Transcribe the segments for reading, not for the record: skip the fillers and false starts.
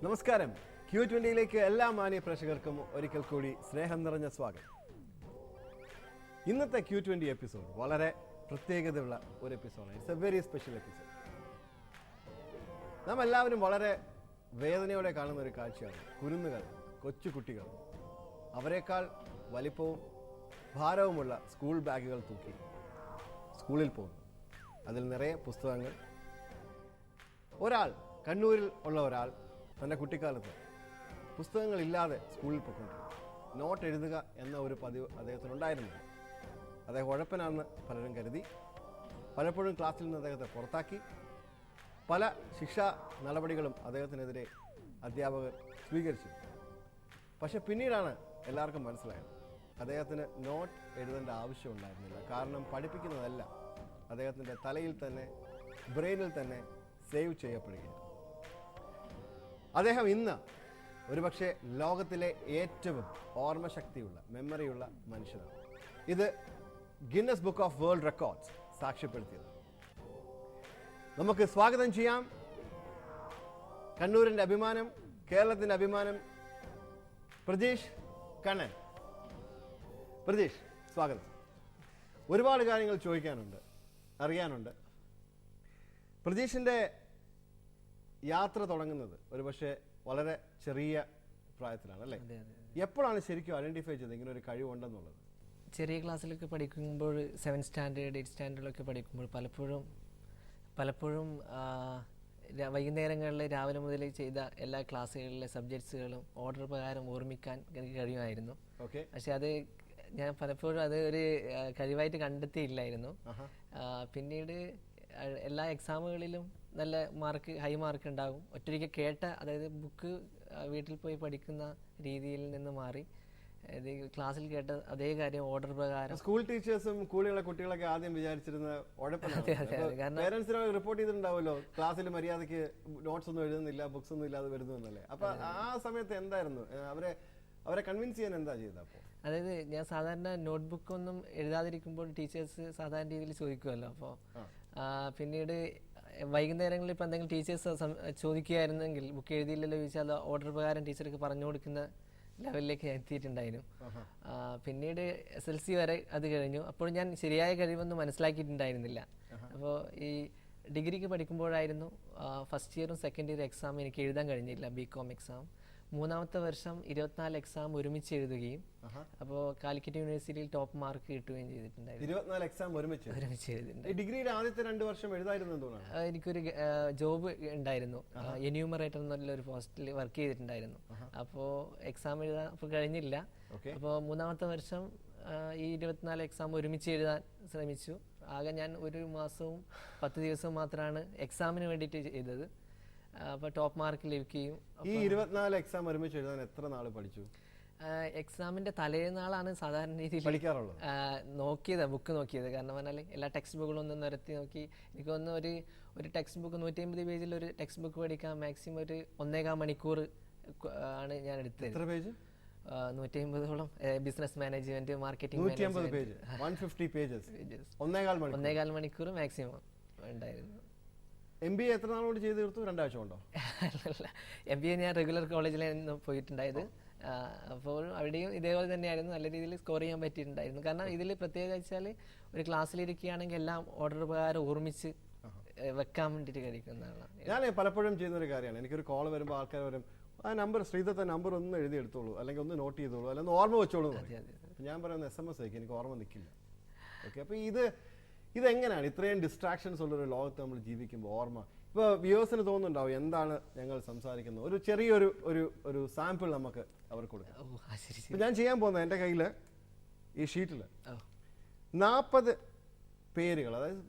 നമസ്കാരം. Q20 എല്ലാ മാന്യ പ്രേക്ഷകർക്കും ഒരിക്കൽ കൂടി സ്നേഹം നിറഞ്ഞ സ്വാഗതം. ഇന്നത്തെ Q20 എപ്പിസോഡ് വളരെ പ്രത്യേകതയുള്ള ഒരു എപ്പിസോഡാണ്. It's A very special episode. നാം എല്ലാവരും വളരെ വേദനയോടെ കാണുന്ന ഒരു കാഴ്ചയാണ് കുരുന്നുകൾ, കൊച്ചുകുട്ടികൾ അവരെക്കാൾ വലിപ്പവും ഭാരവുമുള്ള സ്കൂൾ ബാഗുകൾ തൂക്കി സ്കൂളിൽ പോകുന്നു. അതിൽ നിറയെ പുസ്തകങ്ങൾ. ഒരാൾ, കണ്ണൂരിൽ ഉള്ള ഒരാൾ തൻ്റെ കുട്ടിക്കാലത്ത് പുസ്തകങ്ങളില്ലാതെ സ്കൂളിൽ പോയിക്കൊണ്ടിരുന്നു. നോട്ട് എഴുതുക എന്ന ഒരു പതിവ് അദ്ദേഹത്തിനുണ്ടായിരുന്നില്ല. അദ്ദേഹം ഉഴപ്പനാണെന്ന് പലരും കരുതി. പലപ്പോഴും ക്ലാസ്സിൽ നിന്ന് അദ്ദേഹത്തെ പുറത്താക്കി. പല ശിക്ഷാ നടപടികളും അദ്ദേഹത്തിനെതിരെ അധ്യാപകർ സ്വീകരിച്ചു. പക്ഷെ പിന്നീടാണ് എല്ലാവർക്കും മനസ്സിലായത് അദ്ദേഹത്തിന് നോട്ട് എഴുതേണ്ട ആവശ്യമുണ്ടായിരുന്നില്ല. കാരണം പഠിപ്പിക്കുന്നതെല്ലാം അദ്ദേഹത്തിൻ്റെ തലയിൽ തന്നെ, ബ്രെയിനിൽ തന്നെ സേവ് ചെയ്യപ്പെടുകയാണ്. അദ്ദേഹം ഇന്ന് ഒരുപക്ഷെ ലോകത്തിലെ ഏറ്റവും ഓർമ്മശക്തിയുള്ള, മെമ്മറിയുള്ള മനുഷ്യനാണ്. ഇത് Guinness book of world records സാക്ഷ്യപ്പെടുത്തിയത്. നമുക്ക് സ്വാഗതം ചെയ്യാം കണ്ണൂരിൻ്റെ അഭിമാനം, കേരളത്തിൻ്റെ അഭിമാനം, പ്രജീഷ് കണ്ണൻ. പ്രജീഷ്, സ്വാഗതം. ഒരുപാട് കാര്യങ്ങൾ ചോദിക്കാനുണ്ട്, അറിയാനുണ്ട്. പ്രജീഷിൻ്റെ യാത്ര തുടങ്ങുന്നത് ഒരുപക്ഷെ വളരെ ചെറിയ പ്രായത്തിലാണ്, അല്ലേ? എപ്പോഴാണ് ശരിക്കും ഐഡന്റിഫൈ ചെയ്തത് ഇങ്ങനെ ഒരു കഴിവുണ്ടെന്നുള്ളത്? ചെറിയ ക്ലാസ്സിലൊക്കെ പഠിക്കുമ്പോൾ 7th സ്റ്റാൻഡേർഡ് 8th സ്റ്റാൻഡേർഡിലൊക്കെ പഠിക്കുമ്പോൾ പലപ്പോഴും വൈകുന്നേരങ്ങളിൽ രാവിലെ മുതൽ ചെയ്ത എല്ലാ ക്ലാസ്സുകളിലെ സബ്ജക്ട്സുകളും ഓർഡർ പ്രകാരം ഓർമ്മിക്കാൻ എനിക്ക് കഴിയുമായിരുന്നു. പക്ഷെ അത് ഞാൻ പലപ്പോഴും അത് ഒരു കഴിവായിട്ട് കണ്ടെത്തിയില്ലായിരുന്നു. പിന്നീട് എല്ലാ എക്സാമുകളിലും നല്ല മാർക്ക്, ഹൈ മാർക്ക് ഉണ്ടാകും. ഒറ്റയ്ക്ക് കേട്ട, അതായത് ബുക്ക് വീട്ടിൽ പോയി പഠിക്കുന്ന രീതിയിൽ നിന്ന് മാറി ക്ലാസ്സിൽ കേട്ട അതേ കാര്യം ഓർഡർ പ്രകാരം. സ്കൂൾ ടീച്ചേഴ്സും സ്കൂളിലെ കുട്ടികളൊക്കെ ആദ്യം വിചാരിച്ചിരുന്ന പേരൻസിനോട് റിപ്പോർട്ട് ചെയ്തിട്ടുണ്ടാവുമല്ലോ, ക്ലാസ്സിൽ മര്യാദയ്ക്ക് നോട്ട്സ് ഒന്നും എഴുതുന്നില്ല, ബുക്സ് ഒന്നും ഇല്ലാതെ വരുന്നു എന്നല്ലേ. അപ്പൊ ആ സമയത്ത് എന്തായിരുന്നു അവരെ കൺവിൻസ് ചെയ്യാൻ എന്താ ചെയ്തത്? അപ്പോൾ അതായത് ഞാൻ സാധാരണ നോട്ട്ബുക്ക് ഒന്നും എഴുതാതിരിക്കുമ്പോൾ ടീച്ചേഴ്സ് സാധാരണ രീതിയിൽ ചോദിക്കുമല്ലോ. അപ്പോൾ പിന്നീട് വൈകുന്നേരങ്ങളിൽ ഇപ്പം എന്തെങ്കിലും ടീച്ചേഴ്സ് ചോദിക്കുകയായിരുന്നെങ്കിൽ ബുക്ക് എഴുതിയില്ലല്ലോ ചോദിച്ചാൽ അത് ഓർഡർ പ്രകാരം ടീച്ചർക്ക് പറഞ്ഞു കൊടുക്കുന്ന ലെവലിലേക്ക് എത്തിയിട്ടുണ്ടായിരുന്നു. പിന്നീട് SLC വരെ അത് കഴിഞ്ഞു. അപ്പോൾ ഞാൻ ശരിയായ കഴിവൊന്നും മനസ്സിലാക്കിയിട്ടുണ്ടായിരുന്നില്ല. അപ്പോൾ ഈ ഡിഗ്രിക്ക് പഠിക്കുമ്പോഴായിരുന്നു ഫസ്റ്റ് ഇയറും സെക്കൻഡ് ഇയർ എക്സാം എനിക്ക് എഴുതാൻ കഴിഞ്ഞില്ല, BCom എക്സാം. മൂന്നാമത്തെ വർഷം 24 എക്സാം ഒരുമിച്ച് എഴുതുകയും അപ്പോൾ കാലിക്കറ്റ് യൂണിവേഴ്സിറ്റിയിൽ ടോപ്പ് മാർക്ക് കിട്ടുകയും ചെയ്തിട്ടുണ്ടായിരുന്നു. 24 എക്സാം ഒരുമിച്ച് എഴുതിയിട്ടുണ്ട്. ഡിഗ്രിയുടെ ആദ്യത്തെ 2 വർഷം എഴുതായിരുന്നു. എനിക്കൊരു ജോബ് ഉണ്ടായിരുന്നു, എന്യൂമറേറ്റർ എന്നുള്ളൊരു പോസ്റ്റിൽ വർക്ക് ചെയ്തിട്ടുണ്ടായിരുന്നു. അപ്പോൾ എക്സാം എഴുതാൻ അപ്പോൾ കഴിഞ്ഞില്ല. അപ്പോൾ മൂന്നാമത്തെ വർഷം ഈ 24 എക്സാം ഒരുമിച്ച് എഴുതാൻ ശ്രമിച്ചു. ആകെ ഞാൻ 1 മാസവും 10 ദിവസവും മാത്രമാണ് എക്സാമിന് വേണ്ടിയിട്ട് ചെയ്തത്. അപ്പോൾ ടോപ്പ് മാർക്ക് ലഭിക്കുകയും. ഈ 24 എക്സാം ഒരുമിച്ച് എഴുതാൻ എത്ര നാൾ പഠിച്ചു? എക്സാമിന്റെ തലേന്നാളാണ് സാധാരണ രീതിയിൽ പഠിക്കാറുള്ളത്. നോക്കിയത്, ബുക്ക് നോക്കിയത്. കാരണം പറഞ്ഞാൽ എല്ലാ ടെക്സ്റ്റ് ബുക്കുകളും ഒന്ന് നിരത്തി നോക്കി. എനിക്കൊന്ന് ഒരു ടെക്സ്റ്റ് ബുക്ക് 150 പേജിൽ ഒരു ടെക്സ്റ്റ് ബുക്ക് പഠിക്കാൻ മാക്സിമം ഒരു 1.25 മണിക്കൂർ ആണ് ഞാൻ എടുത്തത്. എത്ര പേജ്? 150ഓളം. ബിസിനസ് മാനേജ്മെന്റ്, മാർക്കറ്റിംഗ്, 1.25 മണിക്കൂർ മാക്സിമം ഉണ്ടായിരുന്നു. MBA എത്ര നാളോട് ചെയ്ത് തീർത്തു? 2 ആഴ്ച കൊണ്ടോ? MBA ഞാൻ റെഗുലർ കോളേജിലായിരുന്നു പോയിട്ടുണ്ടായത്. അപ്പോൾ അവിടെയും ഇതേപോലെ തന്നെയായിരുന്നു, നല്ല രീതിയിൽ സ്കോർ ചെയ്യാൻ പറ്റിയിട്ടുണ്ടായിരുന്നു. കാരണം ഇതിൽ പ്രത്യേകത വെച്ചാൽ ഒരു ക്ലാസ്സിലിരിക്കുകയാണെങ്കിൽ എല്ലാം ഓർഡർ പ്രകാരം ഓർമ്മിച്ച് വെക്കാൻ വേണ്ടിയിട്ട് കഴിക്കുന്നതാണ്. ഞാൻ പലപ്പോഴും ചെയ്യുന്നൊരു കാര്യമാണ്, എനിക്കൊരു കോൾ വരുമ്പോൾ ആൾക്കാർ വരും, ആ നമ്പർ, ശ്രീദത്ത നമ്പർ ഒന്ന് എഴുതി എടുത്തോളൂ, അല്ലെങ്കിൽ ഒന്ന് നോട്ട് ചെയ്തോളൂ, അല്ലെങ്കിൽ ഓർമ്മ വെച്ചോളൂ. ഞാൻ പറയുന്ന SMS ആയിരിക്കും, എനിക്ക് ഓർമ്മ നിൽക്കില്ല. ഓക്കെ, അപ്പോൾ ഇതെങ്ങനെയാണ് ഇത്രയും ഡിസ്ട്രാക്ഷൻസ് ഉള്ളൊരു ലോകത്ത് നമ്മൾ ജീവിക്കുമ്പോൾ ഓർമ്മ? ഇപ്പോൾ വ്യൂവേഴ്സിന് തോന്നുന്നുണ്ടാവും എന്താണ് ഞങ്ങൾ സംസാരിക്കുന്നത്. ഒരു ചെറിയൊരു ഒരു സാമ്പിൾ നമുക്ക് അവർക്ക് കൊടുക്കാം. ഞാൻ ചെയ്യാൻ പോകുന്നത്, എൻ്റെ കയ്യിൽ ഈ ഷീറ്റിൽ 40 പേരുകൾ, അതായത്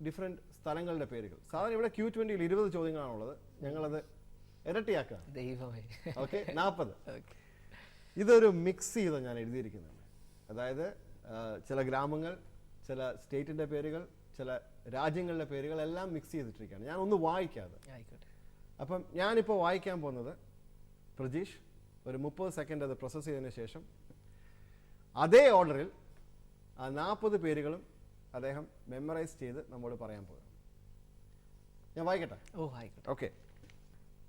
ഡിഫറെൻറ്റ് സ്ഥലങ്ങളുടെ പേരുകൾ. സാധാരണ ഇവിടെ Q20 20 ചോദ്യങ്ങളാണുള്ളത്, ഞങ്ങളത് ഇരട്ടിയാക്കുക. ഓക്കെ, 40. ഇതൊരു മിക്സ് ചെയ്ത് ഞാൻ എഴുതിയിരിക്കുന്നുണ്ട്. അതായത് ചില ഗ്രാമങ്ങൾ, ചില സ്റ്റേറ്റിൻ്റെ പേരുകൾ, ചില രാജ്യങ്ങളുടെ പേരുകൾ എല്ലാം മിക്സ് ചെയ്തിട്ടിരിക്കുകയാണ്. ഞാൻ ഒന്ന് വായിക്കാതെ. അപ്പം ഞാനിപ്പോൾ വായിക്കാൻ പോകുന്നത്, പ്രജീഷ് ഒരു 30 സെക്കൻഡ് അത് പ്രോസസ്സ് ചെയ്തതിന് ശേഷം അതേ ഓർഡറിൽ ആ 40 പേരുകളും അദ്ദേഹം മെമ്മറൈസ് ചെയ്ത് നമ്മോട് പറയാൻ പോകും. ഞാൻ വായിക്കട്ടെ? ഓ, ആയിക്കോട്ടെ. Okay.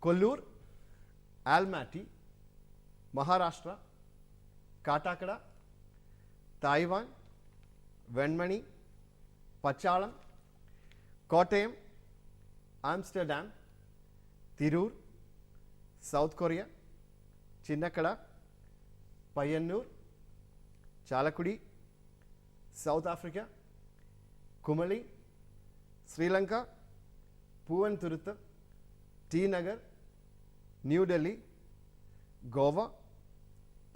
Kollur, Almaty, Maharashtra, Kattakada, Taiwan, Venmani, Pachalam, Kottayam, Amsterdam, Tirur, south Korea, Chinnakada, Payyanur, Chalakudy, south Africa, Kumily, Sri Lanka, Poovanthuruthu, T Nagar, New Delhi, Goa,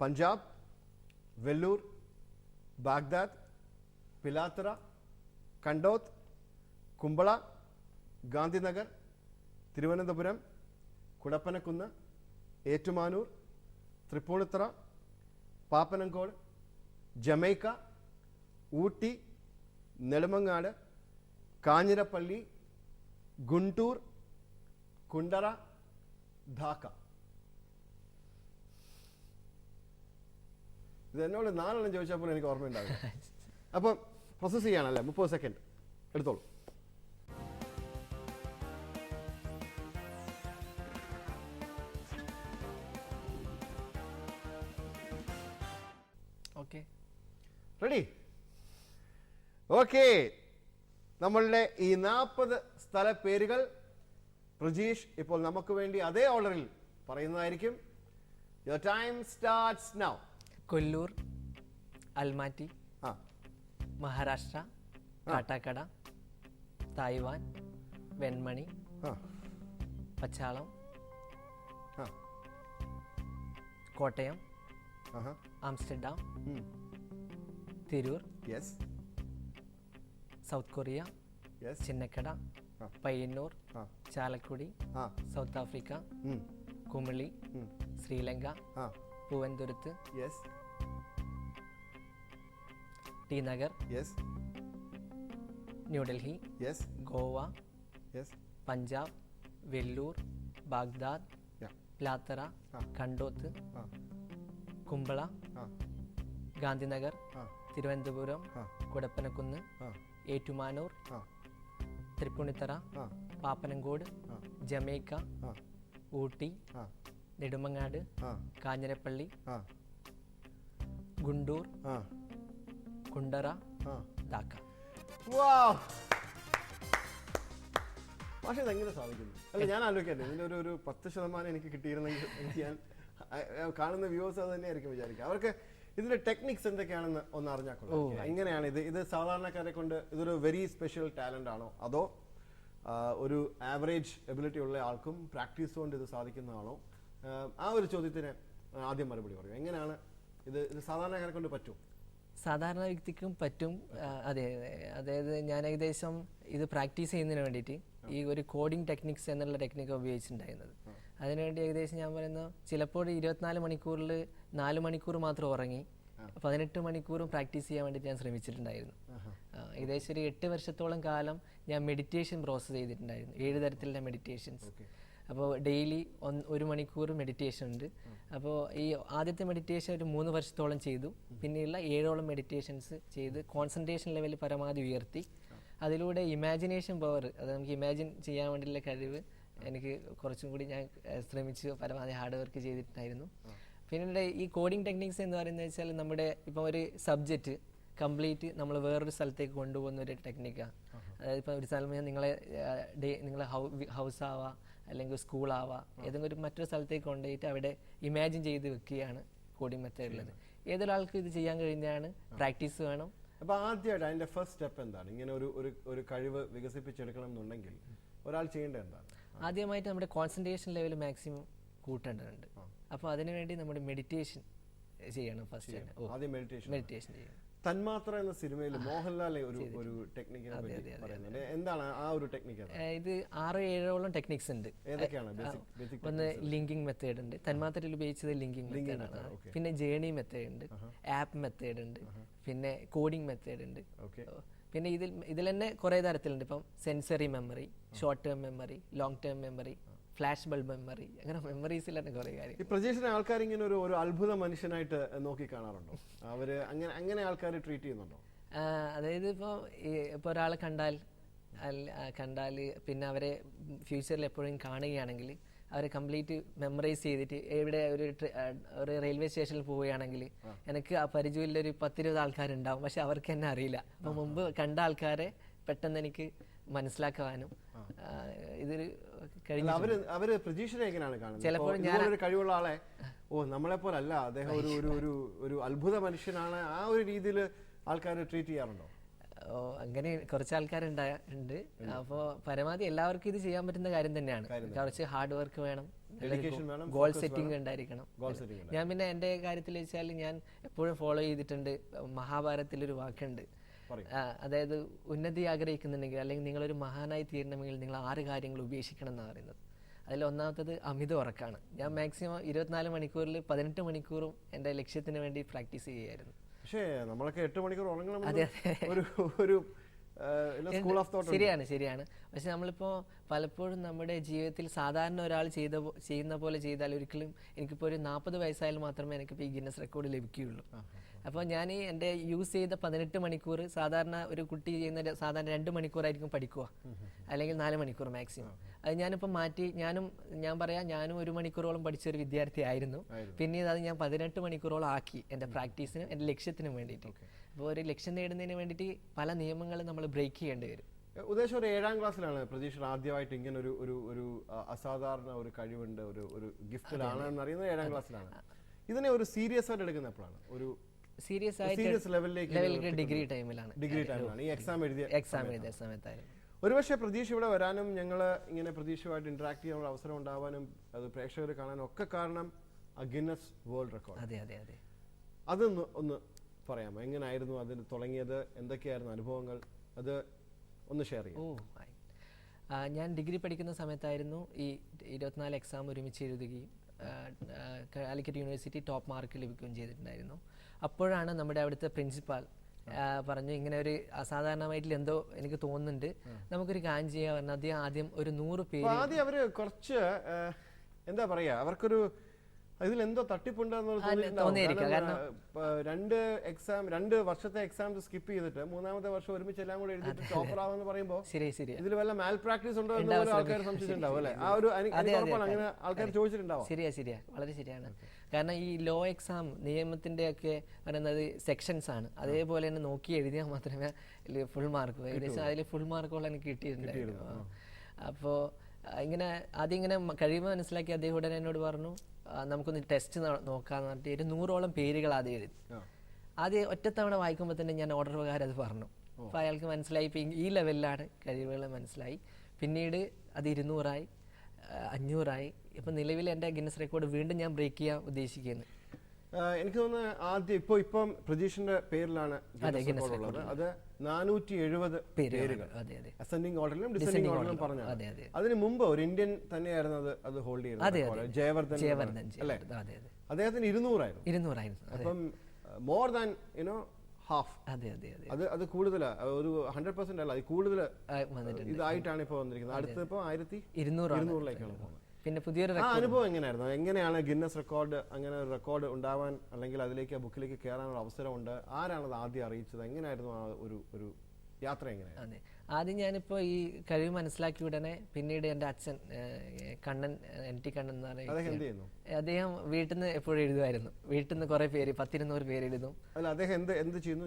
Punjab, Vellore, Baghdad, Pilathara, Kandoth, Kumbla, Gandhinagar, Thiruvananthapuram, Kudappanakunnu, Ettumanoor, Tripunithura, Pappanamcode, Jamaica, Ooty, Nedumangad, Kanjirappally, Guntur, Kundara, Dhaka. ഇത് എന്നോട് 4 എണ്ണം ചോദിച്ചപ്പോൾ എനിക്ക് ഓർമ്മയുണ്ടാവില്ല. അപ്പം പ്രോസസ് ചെയ്യാനല്ലേ 30 സെക്കൻഡ് എടുത്തോളൂ. Okay, ready? ഓക്കെ, നമ്മളുടെ ഈ 40 സ്ഥല പേരുകൾ പ്രജീഷ് ഇപ്പോൾ നമുക്ക് വേണ്ടി അതേ ഓർഡറിൽ പറയുന്നതായിരിക്കും. Your time starts now. Kollur, അൽമാറ്റി, ആ, മഹാരാഷ്ട്ര, കാട്ടാക്കട, തായ്വാൻ, വെൺമണി, ആ, പച്ചാളം, ആ, കോട്ടയം, ആഹാ, ആംസ്റ്റർഡാം, ഉം, Tirur, yes, south Korea, yes, Chinnakada, ആ, പയ്യന്നൂർ, ആ, ചാലക്കുടി, ആ, സൗത്ത് ആഫ്രിക്ക, ഉം, കുമളി, ഉം, ശ്രീലങ്ക, ആ, Poovanthuruthu, yes, T Nagar, yes, New Delhi, yes, Goa, yes, Punjab, Vellore, Baghdad, yeah, Pilathara, ആ, കണ്ടോത്ത്, ആ, കുമ്പള, ആ, ഗാന്ധിനഗർ, ആ, തിരുവനന്തപുരം, ആ, കുടപ്പനക്കുന്ന്, ആ, ഏറ്റുമാനൂർ, ആ, തൃപ്പൂണിത്തറ, ആ, പാപ്പനംകോട്, ആ, ജമൈക്ക, ആ, ഊട്ടി, ആ, നെടുമങ്ങാട്, ആ, കാഞ്ഞിരപ്പള്ളി, ആ, ഗുണ്ടൂർ, ആ, കുണ്ടറ, ആ. ധാക്ക. Wow! പക്ഷെ ഇതെങ്ങനെ സാധിക്കുന്നു? അല്ല, ഞാൻ ആലോചിക്കട്ടെ, ഇതിന്റെ ഒരു 10% എനിക്ക് കിട്ടിയിരുന്നെങ്കിൽ എനിക്ക് ഞാൻ കാണുന്ന വ്യൂവേഴ്സ് അത് തന്നെയായിരിക്കും വിചാരിക്കുക. അവർക്ക് ഇതിന്റെ ടെക്നിക്സ് എന്തൊക്കെയാണെന്ന് ഒന്ന് അറിഞ്ഞാൽ കൊള്ളാം. എങ്ങനെയാണ് ഇത് സാധാരണക്കാരെ കൊണ്ട് ഇതൊരു വെരി സ്പെഷ്യൽ ടാലന്റ് ആണോ, അതോ ഒരു ആവറേജ് എബിലിറ്റി ഉള്ള ആൾക്കും പ്രാക്ടീസ് കൊണ്ട് ഇത് സാധിക്കുന്നതാണോ? ആ ഒരു ചോദ്യത്തിന് ആദ്യം മറുപടി പറയും. എങ്ങനെയാണ് ഇത് സാധാരണക്കാരെ കൊണ്ട് പറ്റും? സാധാരണ വ്യക്തിക്കും പറ്റും. അതെ, അതായത് ഞാൻ ഏകദേശം ഇത് പ്രാക്ടീസ് ചെയ്യുന്നതിന് വേണ്ടിയിട്ട് ഈ ഒരു കോഡിംഗ് ടെക്നിക്സ് എന്നുള്ള ടെക്നിക്ക് ഉപയോഗിച്ചിട്ടുണ്ടായിരുന്നത്. അതിനുവേണ്ടി ഏകദേശം ഞാൻ പറയുന്നത് ചിലപ്പോൾ 24 മണിക്കൂറിൽ 4 മണിക്കൂർ മാത്രം ഉറങ്ങി 18 മണിക്കൂറും പ്രാക്ടീസ് ചെയ്യാൻ വേണ്ടിയിട്ട് ഞാൻ ശ്രമിച്ചിട്ടുണ്ടായിരുന്നു. ഏകദേശം ഒരു 8 വർഷത്തോളം കാലം ഞാൻ മെഡിറ്റേഷൻ പ്രോസസ്സ് ചെയ്തിട്ടുണ്ടായിരുന്നു, 7 തരത്തിലുള്ള മെഡിറ്റേഷൻസ്. അപ്പോൾ ഡെയിലി 1 മണിക്കൂർ മെഡിറ്റേഷൻ ഉണ്ട്. അപ്പോൾ ഈ ആദ്യത്തെ മെഡിറ്റേഷൻ ഒരു 3 വർഷത്തോളം ചെയ്തു. പിന്നെയുള്ള 7ഓളം മെഡിറ്റേഷൻസ് ചെയ്ത് കോൺസെൻട്രേഷൻ ലെവൽ പരമാവധി ഉയർത്തി. അതിലൂടെ ഇമാജിനേഷൻ പവർ, അത് നമുക്ക് ഇമാജിൻ ചെയ്യാൻ വേണ്ടിയുള്ള കഴിവ് എനിക്ക് കുറച്ചും കൂടി ഞാൻ ശ്രമിച്ച് പരമാവധി ഹാർഡ് വർക്ക് ചെയ്തിട്ടുണ്ടായിരുന്നു. പിന്നീട് ഈ കോഡിംഗ് ടെക്നിക്സ് എന്ന് പറയുന്നത് വെച്ചാൽ നമ്മുടെ ഇപ്പം ഒരു സബ്ജക്റ്റ് കംപ്ലീറ്റ് നമ്മൾ വേറൊരു സ്ഥലത്തേക്ക് കൊണ്ടുപോകുന്ന ഒരു ടെക്നിക്കാണ്. അതായത് ഇപ്പോൾ ഒരു സ്ഥലം നിങ്ങളെ ഹൗസ് ആവാം, അല്ലെങ്കിൽ സ്കൂളാവാം, ഏതെങ്കിലും ഒരു മറ്റൊരു സ്ഥലത്തേക്ക് കൊണ്ടുപോയിട്ട് അവിടെ ഇമാജിൻ ചെയ്ത് വെക്കുകയാണ് കോഡിംഗ് മെത്തേഡിലുള്ളത്. ഏതൊരാൾക്ക് ഇത് ചെയ്യാൻ കഴിഞ്ഞാണ്, പ്രാക്ടീസ് വേണം. അപ്പോൾ ആദ്യമായിട്ട് അതിൻ്റെ ഫസ്റ്റ് സ്റ്റെപ്പ് എന്താണ്? ഇങ്ങനെ ഒരു കഴിവ് വികസിപ്പിച്ചെടുക്കണം എന്നുണ്ടെങ്കിൽ ഒരാൾ ചെയ്യേണ്ടത് എന്താണ്? ആദ്യമായിട്ട് നമ്മുടെ കോൺസെൻട്രേഷൻ ലെവൽ മാക്സിമം കൂട്ടേണ്ടതുണ്ട്. അപ്പോൾ അതിനുവേണ്ടി നമ്മുടെ മെഡിറ്റേഷൻ ചെയ്യണം ഫസ്റ്റ്. ആദ്യം മെഡിറ്റേഷൻ ചെയ്യണം. തന്മാത്ര എന്ന സിനിമയിൽ മോഹൻലാൽ ഒരു ടെക്നിക്കിനെ പറ്റി പറയുന്നുണ്ട്. എന്താണ് ആ ഒരു ടെക്നിക്ക്? ഇത് 6-7ഓളം ടെക്നിക്സ് ഉണ്ട്. ഏതൊക്കെയാണ്? ഒന്ന് ലിങ്കിങ് മെത്തേഡ് ഉണ്ട്. തന്മാത്രയിൽ ഉപയോഗിച്ചത് ലിങ്കിങ് മെത്തേഡാണ്. പിന്നെ ജേണി മെത്തേഡ് ഉണ്ട്, ആപ്പ് മെത്തേഡ് ഉണ്ട്, പിന്നെ കോഡിംഗ് മെത്തേഡ് ഉണ്ട്. പിന്നെ ഇതിൽ തന്നെ കുറേ തരത്തിലുണ്ട്. ഇപ്പം sensory memory, short term memory, long term memory, flash bulb memory, അങ്ങനെ മെമ്മറീസിൽ തന്നെ കുറേ കാര്യം. ഈ പ്രജേഷിനെ ആൾക്കാർ ഇങ്ങനെ ഒരു അത്ഭുത മനുഷ്യനായിട്ട് നോക്കി കാണാറുണ്ടോ? അവര് അങ്ങനെ ആൾക്കാർ ട്രീറ്റ് ചെയ്യുന്നുണ്ടോ? അതായത് ഇപ്പോൾ ഒരാളെ കണ്ടാൽ പിന്നെ അവരെ ഫ്യൂച്ചറിൽ എപ്പോഴും കാണുകയാണെങ്കിൽ അവരെ കംപ്ലീറ്റ് മെമ്മറൈസ് ചെയ്തിട്ട് എവിടെ ഒരു റെയിൽവേ സ്റ്റേഷനിൽ പോവുകയാണെങ്കിൽ എനിക്ക് ആ പരിചയമുള്ള ഒരു 10-20 ആൾക്കാരുണ്ടാവും, പക്ഷെ അവർക്ക് എന്നെ അറിയില്ല. അപ്പോൾ മുമ്പ് കണ്ട ആൾക്കാരെ പെട്ടെന്ന് എനിക്ക് മനസ്സിലാക്കാനും ഇതൊരു അവര് പ്രതീക്ഷനെ എങ്ങനെയാണ് കാണുന്നത്? ചിലപ്പോൾ ഒരു കഴിവുള്ള ആളെ നമ്മളെ പോലല്ല, അദ്ദേഹം ഒരു അത്ഭുത മനുഷ്യനാണ്, ആ ഒരു രീതിയിൽ ആൾക്കാർ ട്രീറ്റ് ചെയ്യാറുണ്ടോ? അങ്ങനെ കുറച്ച് ആൾക്കാരുണ്ട്. അപ്പോൾ പരമാവധി എല്ലാവർക്കും ഇത് ചെയ്യാൻ പറ്റുന്ന കാര്യം തന്നെയാണ്. കുറച്ച് ഹാർഡ് വർക്ക് വേണം, ഗോൾ സെറ്റിംഗ് ഉണ്ടായിരിക്കണം. ഞാൻ പിന്നെ എൻ്റെ കാര്യത്തിൽ വെച്ചാൽ ഞാൻ എപ്പോഴും ഫോളോ ചെയ്തിട്ടുണ്ട്, മഹാഭാരതത്തിലൊരു വാക്കുണ്ട്, അതായത് ഉന്നതി ആഗ്രഹിക്കുന്നുണ്ടെങ്കിൽ അല്ലെങ്കിൽ നിങ്ങളൊരു മഹാനായി തീരണമെങ്കിൽ നിങ്ങൾ 6 കാര്യങ്ങൾ ഉപേക്ഷിക്കണം എന്നാണ് പറയുന്നത്. അതിൽ ഒന്നാമത്തത് അമിത ഉറക്കമാണ്. ഞാൻ മാക്സിമം 24 മണിക്കൂറിൽ 18 മണിക്കൂറും എൻ്റെ ലക്ഷ്യത്തിന് വേണ്ടി പ്രാക്ടീസ് ചെയ്യുമായിരുന്നു. പക്ഷേ നമ്മളൊക്കെ 8 മണിക്കൂർ ഉറങ്ങണം. ശരിയാണ്. പക്ഷെ നമ്മളിപ്പോൾ പലപ്പോഴും നമ്മുടെ ജീവിതത്തിൽ സാധാരണ ഒരാൾ ചെയ്യുന്ന പോലെ ചെയ്താൽ ഒരിക്കലും എനിക്കിപ്പോൾ ഒരു 40 വയസ്സായാലും മാത്രമേ എനിക്കിപ്പോൾ ഈ ഗിന്നസ് റെക്കോർഡ് ലഭിക്കുകയുള്ളൂ. അപ്പോൾ ഞാൻ എൻ്റെ യൂസ് ചെയ്ത 18 മണിക്കൂർ സാധാരണ ഒരു കുട്ടി ചെയ്യുന്ന സാധാരണ 2 മണിക്കൂറായിരിക്കും പഠിക്കുക, അല്ലെങ്കിൽ 4 മണിക്കൂർ മാക്സിമം. അത് ഞാനിപ്പോൾ മാറ്റി, ഞാനും 1 മണിക്കൂറോളം പഠിച്ചൊരു വിദ്യാർത്ഥി ആയിരുന്നു. പിന്നീട് അത് ഞാൻ 18 മണിക്കൂറോളം ആക്കി എൻ്റെ പ്രാക്ടീസിനും എൻ്റെ ലക്ഷ്യത്തിനും വേണ്ടിയിട്ട്. അപ്പോൾ ഒരു ലക്ഷ്യം നേടുന്നതിന് വേണ്ടിയിട്ട് പല നിയമങ്ങളും നമ്മൾ ബ്രേക്ക് ചെയ്യേണ്ടി വരും. ഉദ്ദേശം ഒരു 7ാം ക്ലാസ്സിലാണ് പ്രതീക്ഷ ആദ്യമായിട്ട് ഇങ്ങനെ ഒരു അസാധാരണ ഒരു കഴിവുണ്ട്, ഒരു ഗിഫ്റ്റിലാണ് എന്നറിയുന്നത് 7ാം ക്ലാസ്സിലാണ്. ഇതിനെ ഒരു സീരിയസ് ആയിട്ട് എടുക്കുന്ന എപ്പോഴാണ്? ഒരു സീരിയസ് ആയിട്ട് ലെവലിലേക്ക് ഡിഗ്രി ടൈമിലാണ് ഈ എക്സാം എഴുതിയ സമയത്തായിരുന്നു. ഒരുപക്ഷെ പ്രതീക്ഷ ഇവിടെ വരാനും ഞങ്ങൾ ഇങ്ങനെ പ്രതീക്ഷയുമായിട്ട് ഇന്ററാക്ട് ചെയ്യാനുള്ള അവസരം ഉണ്ടാവാനും അത് പ്രേക്ഷകർ കാണാനും ഒക്കെ കാരണം ഗിന്നസ് വേൾഡ് റെക്കോർഡ്. അതെ. അതൊന്ന് പറയാമോ? എങ്ങനെയായിരുന്നു അതിന് തുടങ്ങിയത്? എന്തൊക്കെയായിരുന്നു അനുഭവങ്ങൾ? അത് ഒന്ന് ഷെയർ ചെയ്യാം. ഞാൻ ഡിഗ്രി പഠിക്കുന്ന സമയത്തായിരുന്നു ഈ 24 എക്സാം ഒരുമിച്ച് എഴുതുകയും കാലിക്കറ്റ് യൂണിവേഴ്സിറ്റി ടോപ്പ് മാർക്ക് ലഭിക്കുകയും ചെയ്തിട്ടുണ്ടായിരുന്നു. അപ്പോഴാണ് നമ്മുടെ അവിടുത്തെ പ്രിൻസിപ്പാൾ പറഞ്ഞു, ഇങ്ങനെ ഒരു അസാധാരണമായിട്ടുള്ള എന്തോ എനിക്ക് തോന്നുന്നുണ്ട്, നമുക്കൊരു കാര്യം ചെയ്യാൻ പറഞ്ഞു. അദ്ദേഹം ആദ്യം ഒരു 100 പേര് ആദ്യം അവര് കുറച്ച് എന്താ പറയാ, അവർക്കൊരു ഇതിലെന്തോ തട്ടിപ്പുണ്ടെന്ന് തോന്നിയിരിക്കും. കാരണം 2 വർഷത്തെ എക്സാം സ്കിപ്പ് ചെയ്തിട്ട് 3ാമത്തെ വർഷം ഒരുമിച്ച് എല്ലാം കൂടെ എഴുതിയിട്ട് ടോപ്പർ ആവെന്ന് പറയുമ്പോൾ ഇതിൽ വല്ല മാൽ പ്രാക്ടീസ് ഉണ്ടോ എന്ന് ആൾക്കാർ സംശയിച്ചിട്ടുണ്ടാവും അല്ലെ? ആ ഒരു അങ്ങനെ ആൾക്കാർ ചോദിച്ചിട്ടുണ്ടാവും. ശരിയാ, വളരെ ശരിയാണ്. കാരണം ഈ ലോ എക്സാം നിയമത്തിന്റെ ഒക്കെ പറയുന്നത് സെക്ഷൻസ് ആണ്, അതേപോലെ തന്നെ നോക്കി എഴുതിയാൽ മാത്രമേ ഫുൾ മാർക്ക്, ഏകദേശം അതിൽ ഫുൾ മാർക്കോളം എനിക്ക് കിട്ടിയിട്ടുണ്ടായിരുന്നു. അപ്പോൾ ഇങ്ങനെ ആദ്യം ഇങ്ങനെ കഴിയുമ്പോൾ മനസ്സിലാക്കി അദ്ദേഹം ഉടനെ എന്നോട് പറഞ്ഞു, നമുക്കൊന്ന് ടെസ്റ്റ് നോക്കാന്ന് പറഞ്ഞിട്ട് ഒരു 100ഓളം പേരുകൾ ആദ്യം എഴുതി. ആദ്യം ഒറ്റത്തവണ വായിക്കുമ്പോൾ തന്നെ ഞാൻ ഓർഡർ പ്രകാരം അത് പറഞ്ഞു. അപ്പോൾ അയാൾക്ക് മനസ്സിലായി ഇപ്പം ഈ ലെവലിലാണ് കഴിവുകൾ മനസ്സിലായി. പിന്നീട് അത് 200ആയി, 500ആയി. ഇപ്പം നിലവിൽ എൻ്റെ ഗിന്നസ് റെക്കോർഡ് വീണ്ടും ഞാൻ ബ്രേക്ക് ചെയ്യാൻ ഉദ്ദേശിക്കുന്നു. എനിക്ക് തോന്നുന്നു ആദ്യം ഇപ്പം പ്രതീഷിന്റെ പേരിലാണ് ഉള്ളത്. അത് 470 പേരുകൾ അസെൻഡിങ് ഓർഡറിലും ഡിസെൻഡിങ് ഓർഡറിലും പറഞ്ഞു. അതിന് മുമ്പ് ഒരു ഇന്ത്യൻ തന്നെയായിരുന്നു അത് ഹോൾഡ് ചെയ്യുന്നത്, ജയവർദ്ധൻ അല്ലേ? അദ്ദേഹത്തിന് 200 അപ്പം മോർ ദാൻ ഹാഫ്. അത് കൂടുതൽ, ഒരു 100% അല്ല, അത് കൂടുതൽ ഇതായിട്ടാണ് ഇപ്പൊ വന്നിരിക്കുന്നത്. അടുത്ത് ഇപ്പൊ 1200ലേക്കാണ് പോകുന്നത്. പിന്നെ പുതിയൊരു അനുഭവം എങ്ങനെയായിരുന്നു? എങ്ങനെയാണ് ഗിന്നസ് റെക്കോർഡ്, അങ്ങനെ ഒരു റെക്കോർഡ് ഉണ്ടാവാൻ അല്ലെങ്കിൽ അതിലേക്ക് ആ ബുക്കിലേക്ക് കയറാനുള്ള അവസരമുണ്ട്? ആരാണത് ആദ്യം അറിയിച്ചത്? എങ്ങനെയായിരുന്നു ആ ഒരു യാത്ര? എങ്ങനെയായിരുന്നു? ആദ്യം ഞാനിപ്പോൾ ഈ കഴിവ് മനസ്സിലാക്കിയ ഉടനെ പിന്നീട് എൻ്റെ അച്ഛൻ കണ്ണൻ, NT കണ്ണൻ എന്ന് പറയുന്നത്, അദ്ദേഹം വീട്ടിൽ നിന്ന് എപ്പോഴും എഴുതുമായിരുന്നു. വീട്ടിൽ നിന്ന് കുറെ പേര് 10-200 പേര് എഴുതും. എന്ത് ചെയ്യുന്നു?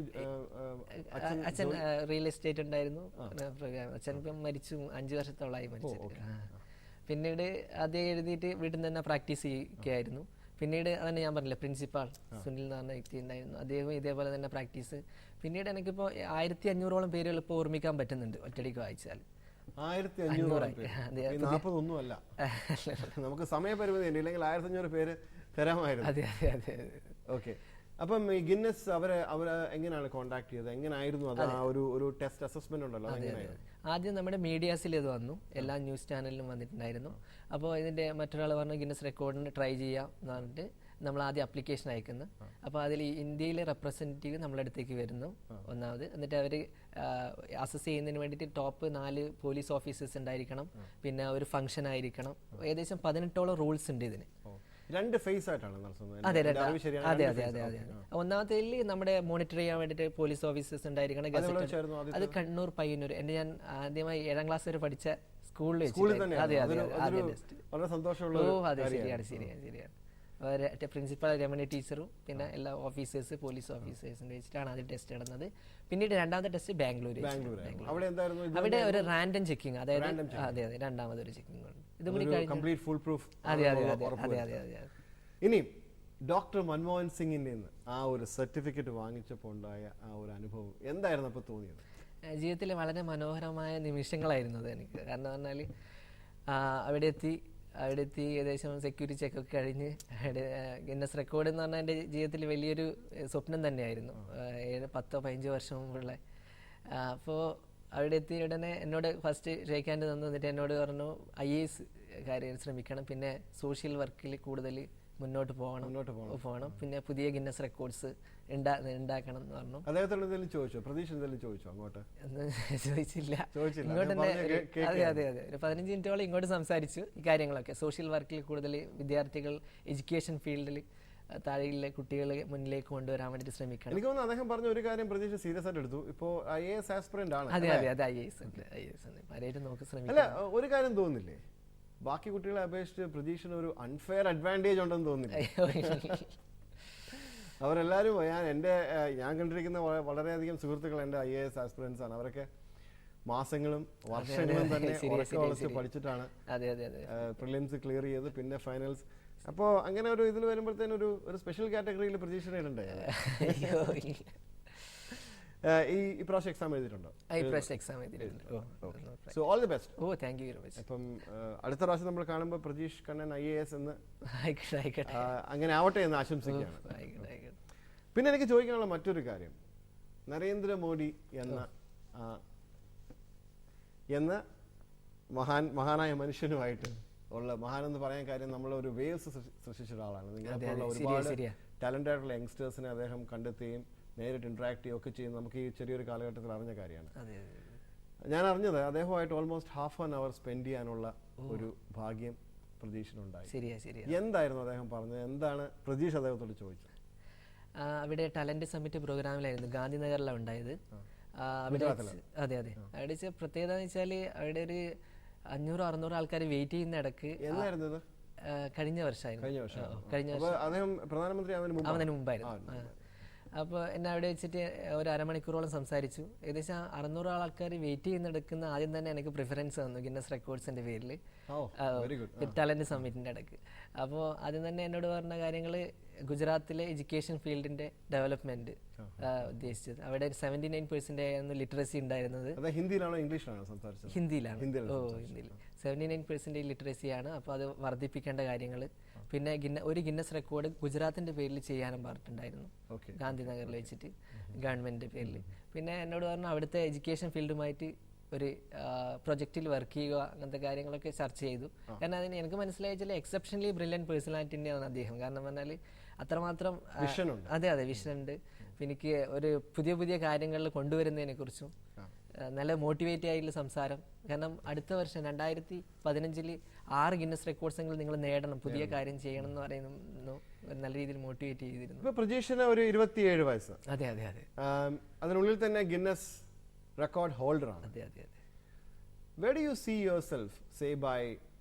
അച്ഛൻ റിയൽ എസ്റ്റേറ്റ് ഉണ്ടായിരുന്നു. അച്ഛൻ ഇപ്പം മരിച്ചു, 5 വർഷത്തോളമായി മരിച്ചിട്ട്. പിന്നീട് അതേ എഴുതിയിട്ട് വീട്ടിൽ നിന്ന് തന്നെ പ്രാക്ടീസ് ചെയ്യുകയായിരുന്നു. പിന്നീട് അതന്നെ ഞാൻ പറഞ്ഞില്ല, പ്രിൻസിപ്പാൾ സുനിൽ എന്ന് പറഞ്ഞ വ്യക്തി ഉണ്ടായിരുന്നു, അദ്ദേഹം ഇതേപോലെ തന്നെ പ്രാക്ടീസ്. പിന്നീട് എനിക്കിപ്പോൾ 1500ഓളം പേരുകൾ ഇപ്പോൾ ഓർമ്മിക്കാൻ പറ്റുന്നുണ്ട് ഒറ്റയടിക്ക് വായിച്ചാൽ. 1500 ഒന്നുമല്ല, നമുക്ക് സമയപരിമിതി ഉണ്ട്, ഇല്ലെങ്കിൽ 1500 പേര് തരാമായിരുന്നു. അതെ. ഓക്കെ. അപ്പം ഈ ഗിന്നസ് അവരെ എങ്ങനെയാണ് കോൺടാക്ട് ചെയ്തത്? എങ്ങനെയായിരുന്നു അത്? ആ ഒരു ടെസ്റ്റ് അസസ്മെന്റ് ഉണ്ടല്ലോ, ആദ്യം നമ്മുടെ മീഡിയാസിൽ ഇത് വന്നു, എല്ലാ ന്യൂസ് ചാനലിലും വന്നിട്ടുണ്ടായിരുന്നു. അപ്പോൾ ഇതിൻ്റെ മറ്റൊരാൾ പറഞ്ഞു ഗിന്നസ് റെക്കോർഡിന് ട്രൈ ചെയ്യാം എന്ന് പറഞ്ഞിട്ട് നമ്മൾ ആദ്യം അപ്ലിക്കേഷൻ അയക്കുന്നു. അപ്പോൾ അതിൽ ഇന്ത്യയിലെ റെപ്രസെൻറ്റേറ്റീവ് നമ്മളെ അടുത്തേക്ക് വരുന്നു ഒന്നാമത്. എന്നിട്ട് അവർ അസസ് ചെയ്യുന്നതിന് വേണ്ടിയിട്ട് ടോപ്പ് 4 പോലീസ് ഓഫീസേഴ്സ് ഉണ്ടായിരിക്കണം, പിന്നെ ഒരു ഫംഗ്ഷൻ ആയിരിക്കണം. ഏകദേശം 18ഓളം റൂൾസ് ഉണ്ട് ഇതിന്. 2 ഫേസ് ആയിട്ടാണ് നടത്തുന്നത്. അതെ. ഒന്നാമത്തേതിൽ നമ്മുടെ മോണിറ്റർ ചെയ്യാൻ വേണ്ടിയിട്ട് പോലീസ് ഓഫീസേഴ്സ് ഉണ്ടായിരിക്കണം. അത് കണ്ണൂർ പയ്യന്നൂർ. ഞാൻ ആദ്യമായി 7ാം ക്ലാസ് വരെ പഠിച്ച സ്കൂളിൽ തന്നെയാണ്. അതെ അതെ അതൊരു- ആദ്യ അതൊരു ടെസ്റ്റ്. വളരെ സന്തോഷമുള്ള ഓ ഒരു അതെ കാര്യമാണ്. ശരിയാണ്. പ്രിൻസിപ്പൽ രമണി ടീച്ചറും പിന്നെ എല്ലാ ഓഫീസേഴ്സ് പോലീസ് ഓഫീസേഴ്സിനെ വെച്ചിട്ടാണ് ആദ്യം ടെസ്റ്റ് നടന്നത്. പിന്നീട് രണ്ടാമത്തെ ടെസ്റ്റ് ബാംഗ്ലൂർ. അവിടെ എന്തായിരുന്നു ഇത്? അവിടെ ഒരു റാൻഡം ചെക്കിങ്, അതായത് അതെ രണ്ടാമതൊരു ചെക്കിംഗ് ഉണ്ട്. ഇതും കൂടി കഴിഞ്ഞു. Complete full proof. അതെ. ഇനി ഡോക്ടർ മൻമോഹൻ സിംഗിന്റെ ആ ഒരു സർട്ടിഫിക്കറ്റ് വാങ്ങിച്ചപ്പോൾ ഉണ്ടായ ആ ഒരു അനുഭവം എന്തായിരുന്നു അപ്പോൾ തോന്നിയത്? ജീവിതത്തിലെ വളരെ മനോഹരമായ നിമിഷങ്ങളായിരുന്നു അത് എനിക്ക്. കാരണം പറഞ്ഞാൽ അവിടെ എത്തി ഏകദേശം സെക്യൂരിറ്റി ചെക്കൊക്കെ കഴിഞ്ഞ് ഗിന്നസ് റെക്കോർഡ് എന്ന് പറഞ്ഞാൽ എൻ്റെ ജീവിതത്തിൽ വലിയൊരു സ്വപ്നം തന്നെയായിരുന്നു. 10-15 വർഷം മുമ്പുള്ള. അപ്പോൾ അവിടെ എത്തി ഉടനെ എന്നോട് ഫസ്റ്റ് ഷേക്ക് ഹാൻഡ് തന്നിട്ട് എന്നോട് പറഞ്ഞു IAS കാര്യം ശ്രമിക്കണം, പിന്നെ സോഷ്യൽ വർക്കിൽ കൂടുതൽ മുന്നോട്ട് പോകണം, പിന്നെ പുതിയ ഗിന്നസ് റെക്കോർഡ്സ് ഉണ്ടാക്കണം എന്ന് പറഞ്ഞു. അദ്ദേഹത്തോട് എന്തെങ്കിലും ചോദിച്ചോ? പ്രതീക്ഷ എന്തെങ്കിലും ചോദിച്ചോ അങ്ങോട്ട്? ചോദിച്ചില്ല. ഇങ്ങോട്ട് അതെ ഒരു 15 മിനിറ്റോളം ഇങ്ങോട്ട് സംസാരിച്ചു ഈ കാര്യങ്ങളൊക്കെ. സോഷ്യൽ വർക്കിൽ കൂടുതൽ വിദ്യാർത്ഥികൾ എഡ്യൂക്കേഷൻ ഫീൽഡിൽ താഴെയുള്ള കുട്ടികളെ മുന്നിലേക്ക് കൊണ്ടുവരാൻ വേണ്ടിയിട്ട് ശ്രമിക്കണം. എനിക്ക് തോന്നുന്നു അദ്ദേഹം പറഞ്ഞ ഒരു കാര്യം പ്രതീക്ഷ സീരിയസ് ആയിട്ട് എടുത്തു. ഇപ്പോൾ IAS ആസ്പിറന്റ് ആണ്. അതെ IAS ഉണ്ട്. നോക്കി ശ്രമിക്കും. അല്ല, ഒരു കാര്യം തോന്നുന്നില്ലേ, ബാക്കി കുട്ടികളെ അപേക്ഷിച്ച് പ്രതീക്ഷന് ഒരു അൺഫെയർ അഡ്വാൻറ്റേജ് ഉണ്ടെന്ന് തോന്നുന്നില്ല? അവരെല്ലാവരും ഞാൻ കണ്ടിരിക്കുന്ന വളരെയധികം സുഹൃത്തുക്കൾ എൻ്റെ IAS ആസ്പിറൻസ് ആണ്. അവരൊക്കെ മാസങ്ങളും വർഷങ്ങളും തന്നെ ഉറക്കെ പഠിച്ചിട്ടാണ് പ്രിലിംസ് ക്ലിയർ ചെയ്ത് പിന്നെ ഫൈനൽസ്. അപ്പോൾ അങ്ങനെ ഒരു ഇതിൽ വരുമ്പോഴത്തേനും ഒരു സ്പെഷ്യൽ കാറ്റഗറിയിൽ പ്രതീക്ഷ ഇടണ്ടേ? ഈ പ്രാവശ്യം എക്സാം എഴുതിയിട്ടുണ്ടോ? എക്സാം എഴുതിയിട്ടുണ്ട്. So all the best. Oh thank you very much. അപ്പം അടുത്ത പ്രാവശ്യം നമ്മൾ കാണുമ്പോൾ പ്രതീഷ് കണ്ണൻ IAS എന്ന് അങ്ങനെ ആവട്ടെ എന്ന് ആശംസിക്കുകയാണ്. പിന്നെ എനിക്ക് ചോദിക്കാനുള്ള മറ്റൊരു കാര്യം, നരേന്ദ്രമോദി എന്ന മഹാനായ മനുഷ്യനുമായിട്ട് ഉള്ള മഹാനെന്ന് പറയാൻ കാര്യം, നമ്മളൊരു വേവ്സ് സൃഷ്ടിച്ച ഒരാളാണ്. നിങ്ങളെപ്പോലുള്ള ഒരുപാട് ടാലന്റഡ് ആയിട്ടുള്ള യങ്സ്റ്റേഴ്സിനെ അദ്ദേഹം കണ്ടെത്തുകയും നേരിട്ട് ഇന്ററാക്ട് ചെയ്യുകയും ഒക്കെ ചെയ്യുന്നത് നമുക്ക് ഈ ചെറിയൊരു കാലഘട്ടത്തിൽ അറിഞ്ഞ കാര്യമാണ്. ഞാൻ അറിഞ്ഞത് അദ്ദേഹമായിട്ട് almost half an hour spend ചെയ്യാനുള്ള ഒരു ഭാഗ്യം പ്രതീക്ഷനുണ്ടായി. എന്തായിരുന്നു അദ്ദേഹം പറഞ്ഞത്? എന്താണ് പ്രതീക്ഷ അദ്ദേഹത്തോട് ചോദിച്ചത്? അവിടെ ടാലന്റ് സമ്മിറ്റ് പ്രോഗ്രാമിലായിരുന്നു, ഗാന്ധിനഗറിലാണ് ഉണ്ടായത്. അതെ അവിടെ പ്രത്യേകത എന്ന് വെച്ചാൽ അവിടെ ഒരു 500-600 ആൾക്കാർ വെയിറ്റ് ചെയ്യുന്ന ഇടക്ക്. കഴിഞ്ഞ വർഷമായിരുന്നു. അവന് മുമ്പായിരുന്നു. അപ്പോൾ എന്നെ അവിടെ വെച്ചിട്ട് ഒരു അരമണിക്കൂറോളം സംസാരിച്ചു. ഏകദേശം 600 ആൾക്കാർ വെയിറ്റ് ചെയ്യുന്നെടുക്കുന്ന ആദ്യം തന്നെ എനിക്ക് പ്രിഫറൻസ് തന്നു ഗിന്നസ് റെക്കോർഡ്സിന്റെ പേരിൽ ടാലന്റ് സമ്മിറ്റിന്റെ ഇടയ്ക്ക്. അപ്പോൾ ആദ്യം തന്നെ എന്നോട് പറഞ്ഞ കാര്യങ്ങൾ ഗുജറാത്തിലെ എഡ്യൂക്കേഷൻ ഫീൽഡിന്റെ ഡെവലപ്മെന്റ് ഉദ്ദേശിച്ചത്. അവിടെ 79% ആയിരുന്നു ലിറ്ററസി ഉണ്ടായിരുന്നത്. ഹിന്ദിയിലാണോ ഇംഗ്ലീഷിലാണോ സംസാരിച്ചത്? ഹിന്ദിയിലാണ്. 79% ലിറ്ററസിയാണ്. അപ്പോൾ അത് വർദ്ധിപ്പിക്കേണ്ട കാര്യങ്ങൾ. പിന്നെ ഒരു ഗിന്നസ് റെക്കോർഡ് ഗുജറാത്തിന്റെ പേരിൽ ചെയ്യാനും പറഞ്ഞിട്ടുണ്ടായിരുന്നു, ഗാന്ധിനഗറിൽ വെച്ചിട്ട് ഗവൺമെന്റിന്റെ പേരിൽ. പിന്നെ എന്നോട് പറഞ്ഞു അവിടുത്തെ എഡ്യൂക്കേഷൻ ഫീൽഡുമായിട്ട് ഒരു പ്രൊജക്റ്റിൽ വർക്ക് ചെയ്യുക, അങ്ങനത്തെ കാര്യങ്ങളൊക്കെ ചർച്ച ചെയ്തു. കാരണം അതിന് എനിക്ക് മനസ്സിലായിച്ചാൽ എക്സെപ്ഷനലി ബ്രില്യൻറ്റ് പേഴ്സണാലിറ്റി തന്നെയാണ് അദ്ദേഹം. കാരണം പറഞ്ഞാൽ അത്രമാത്രം അതെ വിഷൻ ഉണ്ട്. എനിക്ക് ഒരു പുതിയ കാര്യങ്ങളിൽ കൊണ്ടുവരുന്നതിനെ കുറിച്ചും നല്ല മോട്ടിവേറ്റ് ആയിട്ടുള്ള സംസാരം. കാരണം അടുത്ത വർഷം 2015 6 ഗിന്നസ് റെക്കോർഡ്സ് എങ്കിലും നിങ്ങൾ നേടണം, പുതിയ കാര്യം ചെയ്യണം എന്ന് പറയുന്നു. നല്ല രീതിയിൽ മോട്ടിവേറ്റ് ചെയ്തിരുന്നു. ഇപ്പൊ പ്രജീഷിന് ഒരു 27 വയസ്സ്. അതെ അതിനുള്ളിൽ തന്നെ ഗിന്നസ് റെക്കോർഡ് ഹോൾഡർ ആണ്. Where do you see yourself, say by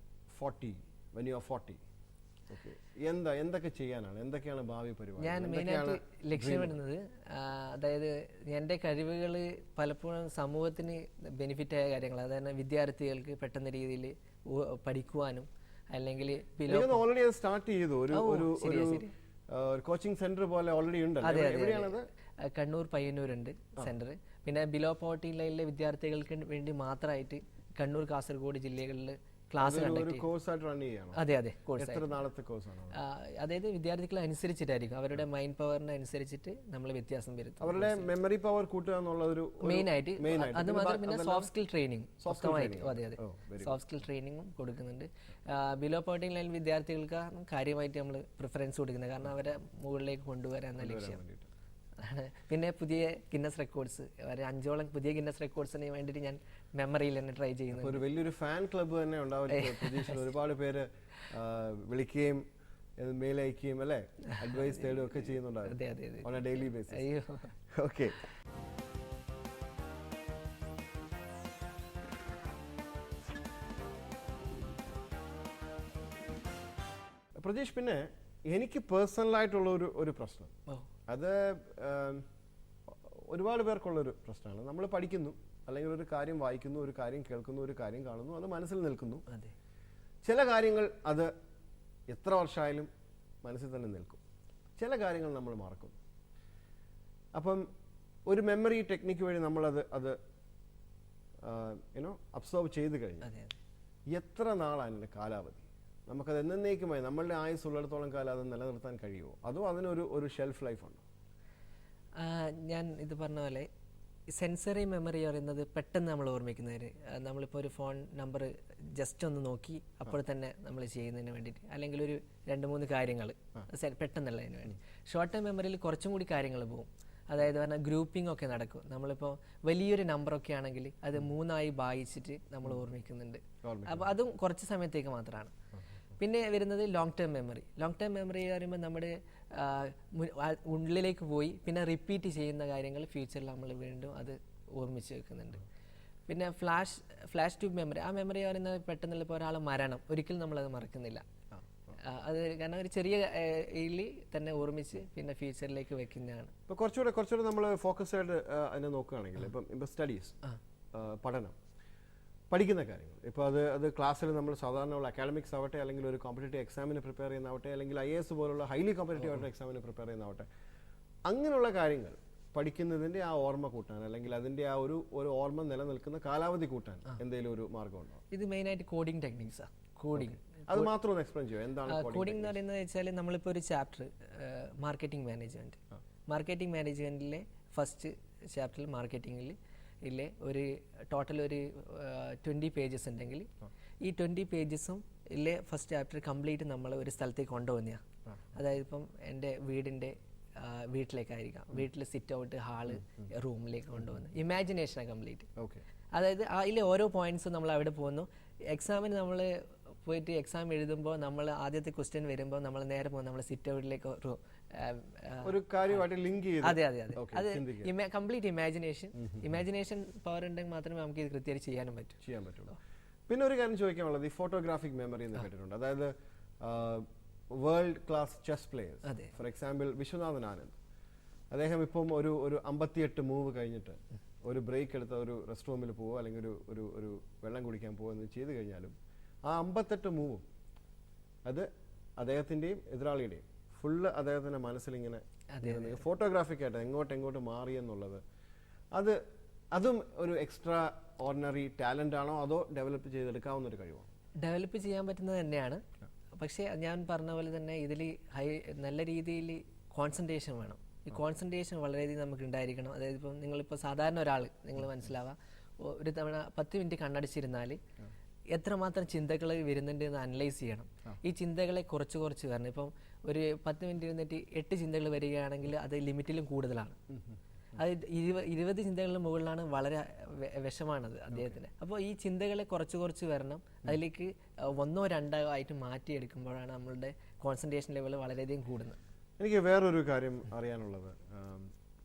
40, when you are 40? Okay. എന്തൊക്കെ ചെയ്യാനാണ്, എന്തൊക്കെയാണ് ഭാവി പരിപാടി? ഞാൻ മെയിനായിട്ട് ലക്ഷ്യമിടുന്നത്, അതായത് എൻ്റെ കഴിവുകൾ പലപ്പോഴും സമൂഹത്തിന് ബെനിഫിറ്റ് ആയ കാര്യങ്ങൾ, അതായത് വിദ്യാർത്ഥികൾക്ക് പെട്ടെന്ന രീതിയിൽ പഠിക്കുവാനും അല്ലെങ്കിൽ ഓൾറെഡി സ്റ്റാർട്ട് ചെയ്തു ഒരു കോച്ചിങ് സെന്റർ പോലെ ഓൾറെഡി ഉണ്ട്. എവിടെയാണത്? കണ്ണൂർ പയ്യന്നൂരുണ്ട് സെന്റർ. പിന്നെ ബിലോ പോവർട്ടി ലൈനിലെ വിദ്യാർത്ഥികൾക്ക് വേണ്ടി മാത്രമായിട്ട് കണ്ണൂർ കാസർഗോഡ് ജില്ലകളിൽ ക്ലാസ് അതെ കോഴ്സ്. അതായത് വിദ്യാർത്ഥികളെ അനുസരിച്ചിട്ടായിരിക്കും, അവരുടെ മൈൻഡ് പവറിനെ അനുസരിച്ചിട്ട് നമ്മൾ വ്യത്യാസം വരുത്തും. അവരുടെ മെമ്മറി പവർ കൂട്ടുക എന്നുള്ളത് മെയിൻ ആയിട്ട്. അത് മാത്രം പിന്നെ സോഫ്റ്റ് സ്കിൽ ട്രെയിനിങ് അതെ സോഫ്റ്റ് സ്കിൽ ട്രെയിനിങ്ങും കൊടുക്കുന്നുണ്ട്. ബിലോ പോവർട്ടി ലൈൻ വിദ്യാർത്ഥികൾക്ക് കാര്യമായിട്ട് നമ്മൾ പ്രിഫറൻസ് കൊടുക്കുന്നത്, കാരണം അവരെ മുകളിലേക്ക് കൊണ്ടുവരാൻ ലക്ഷ്യം. പിന്നെ പുതിയ ഗിന്നസ് റെക്കോർഡ്സ്, 5ഓളം പുതിയ ഗിന്നസ് റെക്കോർഡ്സിന് വേണ്ടിയിട്ട് ഞാൻ മെമ്മറിയിൽ തന്നെ ട്രൈ ചെയ്യുന്നു. ഒരു വലിയൊരു ഫാൻ ക്ലബ്ബ് തന്നെ ഉണ്ടാവും. ഒരുപാട് പേര് വിളിക്കുകയും മെയിൽ അയക്കുകയും അല്ലേ, അഡ്വൈസ് തേടുകയും ഒക്കെ ചെയ്യുന്നുണ്ടാവും on A daily basis. Okay. Prajeesh, പിന്നെ എനിക്ക് പേഴ്സണലായിട്ടുള്ള ഒരു പ്രശ്നം, അത് ഒരുപാട് പേർക്കുള്ളൊരു പ്രശ്നമാണ്. നമ്മൾ പഠിക്കുന്നു, അല്ലെങ്കിൽ ഒരു കാര്യം വായിക്കുന്നു, ഒരു കാര്യം കേൾക്കുന്നു, ഒരു കാര്യം കാണുന്നു, അത് മനസ്സിൽ നിൽക്കുന്നു. ചില കാര്യങ്ങൾ അത് എത്ര വർഷമായാലും മനസ്സിൽ തന്നെ നിൽക്കും. ചില കാര്യങ്ങൾ നമ്മൾ മറക്കുന്നു. അപ്പം ഒരു മെമ്മറി ടെക്നിക്ക് വഴി നമ്മളത് അബ്സോർവ് ചെയ്ത് കഴിഞ്ഞാൽ എത്ര നാളാണ് അതിൻ്റെ കാലാവധി? നമുക്കത് എന്നേക്കുമായി നമ്മളുടെ ആയുസ്സുള്ളിടത്തോളം കാലം അത് നിലനിർത്താൻ കഴിയുമോ, അതോ അതിനൊരു ഷെൽഫ് ലൈഫ് ഉണ്ടോ? ഞാൻ ഇത് പറഞ്ഞ പോലെ സെൻസറി മെമ്മറി പറയുന്നത് പെട്ടെന്ന് നമ്മൾ ഓർമ്മിക്കുന്നതിന്, നമ്മളിപ്പോൾ ഒരു ഫോൺ നമ്പർ ജസ്റ്റ് ഒന്ന് നോക്കി അപ്പോൾ തന്നെ നമ്മൾ ചെയ്യുന്നതിന് വേണ്ടിയിട്ട്, അല്ലെങ്കിൽ ഒരു 2-3 കാര്യങ്ങൾ പെട്ടെന്നുള്ളതിന് വേണ്ടി. ഷോർട്ട് ടൈം മെമ്മറിയിൽ കുറച്ചും കൂടി കാര്യങ്ങൾ പോകും. അതായത് പറഞ്ഞാൽ ഗ്രൂപ്പിംഗ് ഒക്കെ നടക്കും. നമ്മളിപ്പോൾ വലിയൊരു നമ്പറൊക്കെ ആണെങ്കിൽ അത് 3ആയി ഭാഗിച്ചിട്ട് നമ്മൾ ഓർമ്മിക്കുന്നുണ്ട്. അപ്പോൾ അതും കുറച്ച് സമയത്തേക്ക് മാത്രമാണ്. പിന്നെ വരുന്നത് long term memory. Long term memory പറയുമ്പോൾ നമ്മുടെ ഉള്ളിലേക്ക് പോയി പിന്നെ റിപ്പീറ്റ് ചെയ്യുന്ന കാര്യങ്ങൾ ഫ്യൂച്ചറിൽ നമ്മൾ വീണ്ടും അത് ഓർമ്മിച്ച് വെക്കുന്നുണ്ട്. പിന്നെ ഫ്ലാഷ് ട്യൂബ് മെമ്മറി, ആ മെമ്മറി പറയുന്നത് പെട്ടെന്നുള്ള ഇപ്പോൾ ഒരാൾ മരണം ഒരിക്കലും നമ്മളത് മറക്കുന്നില്ല. അത് കാരണം ഒരു ചെറിയ ഇതിൽ തന്നെ ഓർമ്മിച്ച് പിന്നെ ഫ്യൂച്ചറിലേക്ക് വെക്കുന്നതാണ്. ഇപ്പോൾ കുറച്ചുകൂടെ നമ്മൾ ഫോക്കസ് ആയിട്ട് അതിനെ നോക്കുകയാണെങ്കിൽ ഇപ്പം സ്റ്റഡീസ്, പഠനം, പഠിക്കുന്ന കാര്യങ്ങൾ, ഇപ്പോൾ അത് ക്ലാസ്സിൽ നമ്മൾ സാധാരണ അക്കാഡമിക്സ് ആവട്ടെ, അല്ലെങ്കിൽ ഒരു കോമ്പറ്റേറ്റീവ് എക്സാമിന് പ്രിപ്പയർ ചെയ്യുന്നതാവട്ടെ, അല്ലെങ്കിൽ IAS പോലുള്ള ഹൈലി കോമ്പറ്റേറ്റീവ് ആയിട്ടുള്ള എക്സാമിന് പ്രിപ്പയർ ചെയ്യുന്നതാവട്ടെ, അങ്ങനെയുള്ള കാര്യങ്ങൾ പഠിക്കുന്നതിൻ്റെ ആ ഓർമ്മ കൂട്ടാൻ, അല്ലെങ്കിൽ അതിൻ്റെ ആ ഒരു ഓർമ്മ നിലനിൽക്കുന്ന കാലാവധി കൂട്ടാൻ എന്തെങ്കിലും ഒരു മാർഗമുണ്ടോ? ഇത് മെയിനായിട്ട് കോഡിംഗ് ടെക്നിക്സാണ്. കോഡിംഗ് അത് മാത്രം ഒന്ന് എക്സ്പ്ലെയിൻ ചെയ്യുമോ, എന്താണ് കോഡിംഗ് എന്ന് പറയുന്നത് വെച്ചാൽ നമ്മളിപ്പോൾ ഒരു ചാപ്റ്റർ മാർക്കറ്റിംഗ് മാനേജ്മെൻറ്റിലെ ഫസ്റ്റ് ചാപ്റ്ററിൽ മാർക്കറ്റിംഗിൽ ഒരു ടോട്ടൽ ഒരു 20 പേജസ് ഉണ്ടെങ്കിൽ ഈ 20 പേജസും ഫസ്റ്റ് ചാപ്റ്റർ കംപ്ലീറ്റ് നമ്മൾ ഒരു സ്ഥലത്തേക്ക് കൊണ്ടുപോകുന്നതാണ്. അതായത് ഇപ്പം എൻ്റെ വീട്ടിലേക്കായിരിക്കാം, വീട്ടിൽ സിറ്റ് ഔട്ട്, ഹാള്, റൂമിലേക്ക് കൊണ്ടുപോകുന്നത് ഇമാജിനേഷനാണ് കംപ്ലീറ്റ്. അതായത് അതിലെ ഓരോ പോയിന്റ്സും നമ്മൾ അവിടെ പോകുന്നു. എക്സാമിന് നമ്മൾ പോയിട്ട് എക്സാം എഴുതുമ്പോൾ നമ്മൾ ആദ്യത്തെ ക്വസ്റ്റ്യൻ വരുമ്പോൾ നമ്മൾ നേരെ പോകും നമ്മൾ സിറ്റ് ഔട്ടിലേക്ക് ഒരു കാര്യമായിട്ട് ലിങ്ക് ചെയ്ത്. അതെ അത് കംപ്ലീറ്റ് ഇമാജിനേഷൻ പവർ ഉണ്ടെങ്കിൽ മാത്രമേ നമുക്ക് ഇത് കൃത്യമായി ചെയ്യാൻ പറ്റുള്ളൂ. പിന്നെ ഒരു കാര്യം ചോദിക്കാനുള്ളത്, ഈ ഫോട്ടോഗ്രാഫിക് മെമ്മറി എന്ന് കേട്ടിട്ടുണ്ട്. അതായത് world class chess players, for example Viswanathan Anand, അദ്ദേഹം ഇപ്പം ഒരു 58 മൂവ് കഴിഞ്ഞിട്ട് ഒരു ബ്രേക്ക് എടുത്ത ഒരു റെസ്റ്റ് റൂമിൽ പോവോ അല്ലെങ്കിൽ ഒരു വെള്ളം കുടിക്കാൻ പോവോ എന്ന് ചെയ്ത് കഴിഞ്ഞാലും ആ 58 മൂവും അത് അദ്ദേഹത്തിൻ്റെയും എതിരാളിയുടെയും ഫുള്ള് അദ്ദേഹത്തിൻ്റെ മനസ്സിലിങ്ങനെ ഫോട്ടോഗ്രാഫിക്കായിട്ട് എങ്ങോട്ട് മാറി എന്നുള്ളത്, അതും ഒരു എക്സ്ട്രാ ഓർഡിനറി ടാലൻ്റ് ആണോ, അതോ ഡെവലപ്പ് ചെയ്തെടുക്കാവുന്ന ഒരു കഴിവോ? ഡെവലപ്പ് ചെയ്യാൻ പറ്റുന്നത് തന്നെയാണ്. പക്ഷേ ഞാൻ പറഞ്ഞ പോലെ തന്നെ ഇതിൽ നല്ല രീതിയിൽ കോൺസെൻട്രേഷൻ വേണം. ഈ കോൺസെൻട്രേഷൻ വളരെയധികം നമുക്ക് ഉണ്ടായിരിക്കണം. അതായത് ഇപ്പം നിങ്ങളിപ്പോൾ സാധാരണ ഒരാൾ നിങ്ങൾ മനസ്സിലാവുക, ഒരു തവണ 10 മിനിറ്റ് കണ്ണടച്ചിരുന്നാൽ എത്രമാത്രം ചിന്തകൾ വരുന്നുണ്ട് എന്ന് അനലൈസ് ചെയ്യണം. ഈ ചിന്തകളെ കുറച്ച് വരണം. ഇപ്പം ഒരു 10 മിനിറ്റ് ഇരുന്നിട്ട് 8 ചിന്തകൾ വരികയാണെങ്കിൽ അത് ലിമിറ്റിലും കൂടുതലാണ്. അത് 20 ചിന്തകളിന് മുകളിലാണ്, വളരെ വിഷമാണത് അദ്ദേഹത്തിന്. അപ്പോൾ ഈ ചിന്തകളെ കുറച്ച് വരണം. അതിലേക്ക് 1 or 2 ആയിട്ട് മാറ്റിയെടുക്കുമ്പോഴാണ് നമ്മളുടെ കോൺസെൻട്രേഷൻ ലെവൽ വളരെയധികം കൂടുന്നത്. എനിക്ക് വേറൊരു കാര്യം അറിയാനുള്ളത്,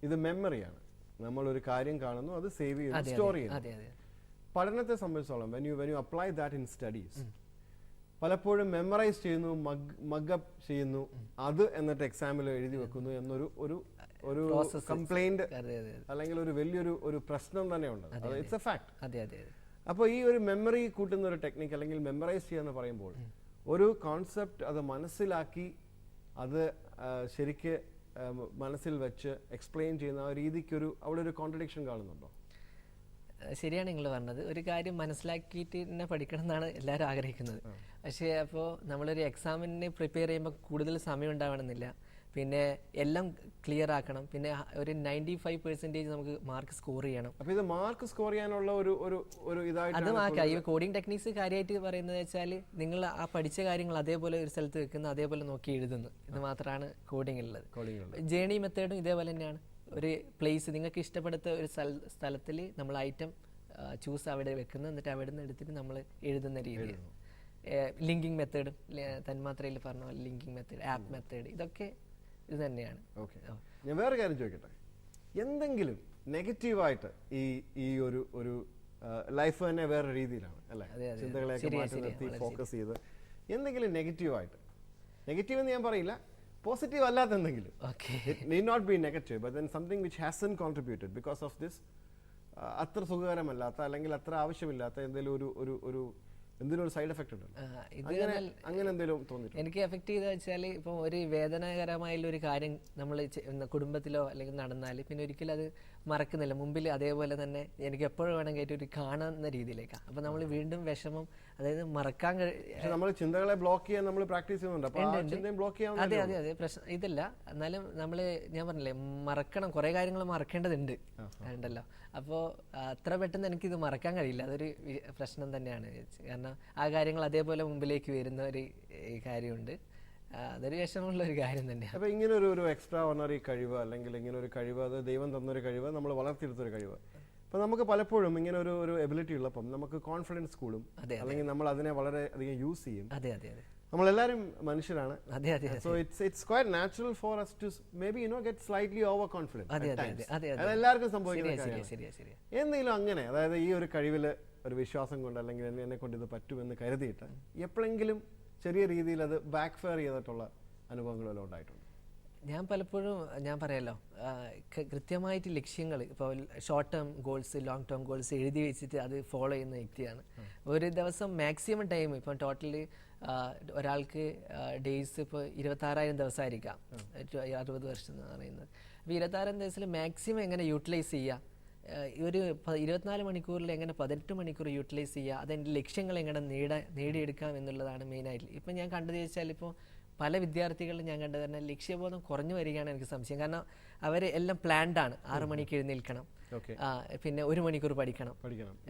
ഇത് മെമ്മറിയാണ്. നമ്മളൊരു കാര്യം കാണുന്നു, അത് സേവ് ചെയ്യുന്നു, സ്റ്റോർ ചെയ്യുന്നു. പഠനത്തെ സംബന്ധിച്ചോളം when you apply that in studies, പലപ്പോഴും മെമ്മറൈസ് ചെയ്യുന്നു, മഗ്അപ്പ് ചെയ്യുന്നു, അത് എന്നിട്ട് എക്സാമിൽ എഴുതി വെക്കുന്നു എന്നൊരു ഒരു കംപ്ലൈന്റ് അല്ലെങ്കിൽ ഒരു വലിയൊരു പ്രശ്നം തന്നെ ഉണ്ട്. It's A fact. അപ്പോൾ ഈ ഒരു മെമ്മറി കൂട്ടുന്ന ഒരു ടെക്നിക്ക് അല്ലെങ്കിൽ മെമ്മറൈസ് ചെയ്യാന്ന് പറയുമ്പോൾ ഒരു കോൺസെപ്റ്റ് അത് മനസ്സിലാക്കി അത് ശരിക്ക് മനസ്സിൽ വെച്ച് എക്സ്പ്ലെയിൻ ചെയ്യുന്ന ആ രീതിക്ക് അവിടെ ഒരു കോൺട്രഡിക്ഷൻ കാണുന്നുണ്ടോ? ശരിയാണ് നിങ്ങൾ പറഞ്ഞത്. ഒരു കാര്യം മനസ്സിലാക്കിയിട്ട് തന്നെ പഠിക്കണം എന്നാണ് എല്ലാവരും ആഗ്രഹിക്കുന്നത്. പക്ഷേ അപ്പോൾ നമ്മളൊരു എക്സാമിന് പ്രിപ്പയർ ചെയ്യുമ്പോൾ കൂടുതൽ സമയം ഉണ്ടാവണമെന്നില്ല. പിന്നെ എല്ലാം ക്ലിയർ ആക്കണം. പിന്നെ ഒരു 95% നമുക്ക് മാർക്ക് സ്കോർ ചെയ്യണം. അപ്പോൾ ഇത് മാർക്ക് സ്കോർ ചെയ്യാനുള്ള ഒരു ഇതായിട്ട് അതും ഈ കോഡിംഗ് ടെക്നിക്സ് കാര്യമായിട്ട് പറയുന്നത് വെച്ചാൽ നിങ്ങൾ ആ പഠിച്ച കാര്യങ്ങൾ അതേപോലെ ഒരു സ്ഥലത്ത് വെക്കുന്നു, അതേപോലെ നോക്കി എഴുതുന്നു. ഇത് മാത്രമാണ് കോഡിങ്ങിലുള്ളത്. ജേണി മെത്തേഡും ഇതേപോലെ തന്നെയാണ്. ഒരു പ്ലേസ് നിങ്ങൾക്ക് ഇഷ്ടപ്പെടുത്ത ഒരു സ്ഥലത്തിൽ നമ്മൾ ഐറ്റം ചൂസ് അവിടെ വെക്കുന്നു, എന്നിട്ട് അവിടെ നിന്ന് എടുത്തിട്ട് നമ്മൾ എഴുതുന്ന രീതി. ലിങ്കിങ് മെത്തേഡും തന്മാത്രയിൽ പറഞ്ഞ പോലെ ലിങ്കിങ് മെത്തേഡ്, ആപ്പ് മെത്തേഡ്, ഇതൊക്കെ ഇത് തന്നെയാണ്. ഓക്കെ, ഞാൻ വേറെ കാര്യം ചോദിക്കട്ടെ. എന്തെങ്കിലും നെഗറ്റീവായിട്ട് ഈ ഒരു ലൈഫ് തന്നെ വേറെ രീതിയിലാണ് അല്ലേ, ചിന്തകളെയൊക്കെ മാറ്റി നിർത്തി ഫോക്കസ് ചെയ്ത് എന്തെങ്കിലും നെഗറ്റീവായിട്ട് നെഗറ്റീവ് എന്ന് ഞാൻ പറയില്ല, പോസിറ്റീവ് അല്ലാത്ത എന്തെങ്കിലും. Okay. It need not be negative, but then something which has an contributed because of this. അത്ര സുഖകരമല്ലാത്ത അല്ലെങ്കിൽ അത്ര ആവശ്യമില്ലാത്ത എന്തെങ്കിലും ഒരു എന്തെങ്കിലും ഒരു സൈഡ് എഫക്റ്റ് ഉണ്ടല്ലോ, അങ്ങനെ എന്തെങ്കിലും തോന്നിയിട്ടുണ്ട്? എനിക്ക് എഫക്ട് ചെയ്ത വെച്ചാൽ ഇപ്പം ഒരു വേദനാകരമായുള്ള ഒരു കാര്യം നമ്മൾ കുടുംബത്തിലോ അല്ലെങ്കിൽ നടന്നാൽ പിന്നെ ഒരിക്കലും അത് മറക്കുന്നില്ല, മുമ്പിൽ അതേപോലെ തന്നെ എനിക്ക് എപ്പോഴും വേണമെങ്കിൽ ഒരു കാണുന്ന രീതിയിലേക്കാണ്. അപ്പം നമ്മൾ വീണ്ടും വിഷമം, അതായത് മറക്കാൻ നമ്മൾ ചിന്തകളെ ബ്ലോക്ക് ചെയ്യാൻ നമ്മൾ പ്രാക്ടീസ് ചെയ്യുന്നുണ്ട്. അപ്പോൾ ആ ചിന്തയും ബ്ലോക്ക് ചെയ്യാൻ. അതെ അതെ അതെ, പ്രശ്നം ഇതല്ല. എന്നാലും നമ്മൾ, ഞാൻ പറഞ്ഞില്ലേ, മറക്കണം, കുറേ കാര്യങ്ങൾ മറക്കേണ്ടതുണ്ട് ഉണ്ടല്ലോ. അപ്പോൾ അത്ര പെട്ടെന്ന് എനിക്കിത് മറക്കാൻ കഴിയില്ല, അതൊരു പ്രശ്നം തന്നെയാണ്. കാരണം ആ കാര്യങ്ങൾ അതേപോലെ മുമ്പിലേക്ക് വരുന്ന ഒരു കാര്യമുണ്ട്, അതൊരു വിഷമമുള്ള ഒരു കാര്യം തന്നെയാണ്. അപ്പോൾ ഇങ്ങനെ ഒരു എക്സ്ട്രാ ഓർഡിനറി കഴിവ് അല്ലെങ്കിൽ ഇങ്ങനെ ഒരു കഴിവ്, അത് ദൈവം തന്നൊരു കഴിവ്, നമ്മൾ വളർത്തിയെടുത്തൊരു കഴിവ്. അപ്പോൾ നമുക്ക് പലപ്പോഴും ഇങ്ങനെ ഒരു എബിലിറ്റി ഉള്ളപ്പം നമുക്ക് കോൺഫിഡൻസ് കൂടും, അല്ലെങ്കിൽ നമ്മൾ അതിനെ വളരെ അധികം യൂസ് ചെയ്യും. അതെ അതെ അതെ, നമ്മളെല്ലാവരും മനുഷ്യരാണ്. അതെ അതെ. So it's quite natural for us to maybe get slightly over confident. അതെ അതെ അതെ, അത് എല്ലാവർക്കും സംഭവിക്കുന്ന കാര്യമാണ്. ശരിയാ. എന്തെങ്കിലും അങ്ങനെ, അതായത് ഈ ഒരു കഴിവിൽ ഒരു വിശ്വാസം കൊണ്ട് അല്ലെങ്കിൽ എന്നെ കൊണ്ട് ഇത് പറ്റുമെന്ന് കരുതിയിട്ട് എപ്പോഴെങ്കിലും ചെറിയ രീതിയിൽ അത് ബാക്ക് ഫയർ ചെയ്തിട്ടുള്ള അനുഭവങ്ങളെല്ലാം ഉണ്ടായിട്ടുണ്ട്? ഞാൻ പലപ്പോഴും, ഞാൻ പറയാലോ, കൃത്യമായിട്ട് ലക്ഷ്യങ്ങൾ, ഇപ്പോൾ short term goals, long term goals എഴുതി വെച്ചിട്ട് അത് ഫോളോ ചെയ്യുന്ന വ്യക്തിയാണ്. ഒരു ദിവസം മാക്സിമം ടൈം, ഇപ്പം ടോട്ടലി ഒരാൾക്ക് ഡേയ്സ് ഇപ്പോൾ 26,000 ദിവസമായിരിക്കാം, 60 വർഷം എന്ന് പറയുന്നത്. അപ്പോൾ 26,000 ദിവസത്തിൽ മാക്സിമം എങ്ങനെ യൂട്ടിലൈസ് ചെയ്യുക, ഒരു 24 മണിക്കൂറിൽ എങ്ങനെ 18 മണിക്കൂർ യൂട്ടിലൈസ് ചെയ്യുക, അതെൻ്റെ ലക്ഷ്യങ്ങൾ എങ്ങനെ നേടിയെടുക്കാം എന്നുള്ളതാണ് മെയിനായിട്ട്. ഇപ്പം ഞാൻ കണ്ടത് വെച്ചാൽ, ഇപ്പോൾ പല വിദ്യാർത്ഥികളും ഞാൻ കണ്ടത് തന്നെ ലക്ഷ്യബോധം കുറഞ്ഞു വരികയാണ് എനിക്ക് സംശയം. കാരണം അവർ എല്ലാം പ്ലാൻഡ് ആണ്. 6 മണിക്ക് എഴുന്നേൽക്കണം, പിന്നെ 1 മണിക്കൂർ പഠിക്കണം.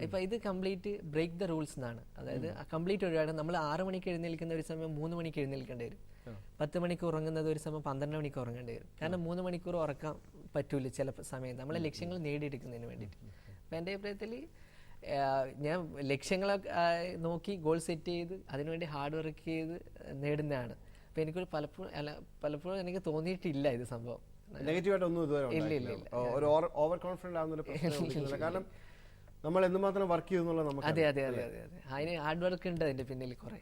ഇപ്പം ഇത് കംപ്ലീറ്റ് ബ്രേക്ക് ദ റൂൾസ് എന്നാണ്. അതായത് കംപ്ലീറ്റ് ഒഴിവാണ്. നമ്മൾ 6 മണിക്ക് എഴുന്നേൽക്കുന്ന ഒരു സമയം 3 മണിക്ക് എഴുന്നേൽക്കേണ്ടി വരും. 10 മണിക്കൂർ ഉറങ്ങുന്നത് ഒരു സമയം 12 മണിക്ക് ഉറങ്ങേണ്ടി വരും. കാരണം 3 മണിക്കൂർ ഉറക്കാൻ പറ്റൂല ചില സമയത്ത് നമ്മളെ ലക്ഷ്യങ്ങൾ നേടിയെടുക്കുന്നതിന് വേണ്ടിയിട്ട്. അപ്പം എൻ്റെ അഭിപ്രായത്തിൽ ഞാൻ ലക്ഷ്യങ്ങളെ നോക്കി ഗോൾ സെറ്റ് ചെയ്ത് അതിനുവേണ്ടി ഹാർഡ് വർക്ക് ചെയ്ത് നേടുന്നതാണ്. അപ്പം എനിക്കൊരു പലപ്പോഴും എനിക്ക് തോന്നിയിട്ടില്ല ഇത് സംഭവം നെഗറ്റീവായിട്ട് ഒന്നും ഇതുവരെ ഇല്ല. ഒരു ഓവർ കോൺഫിഡന്റ് ആവുന്ന ഒരു പ്രശ്നം, കാരണം നമ്മൾ എന്തുമാത്രം വർക്ക് ചെയ്യുന്നുള്ള നമുക്ക്. അതെ അതെ അതെ അതെ അതെ, അതിന് ഹാർഡ് വർക്ക് ഉണ്ട് അതിന്റെ പിന്നിൽ കുറെ.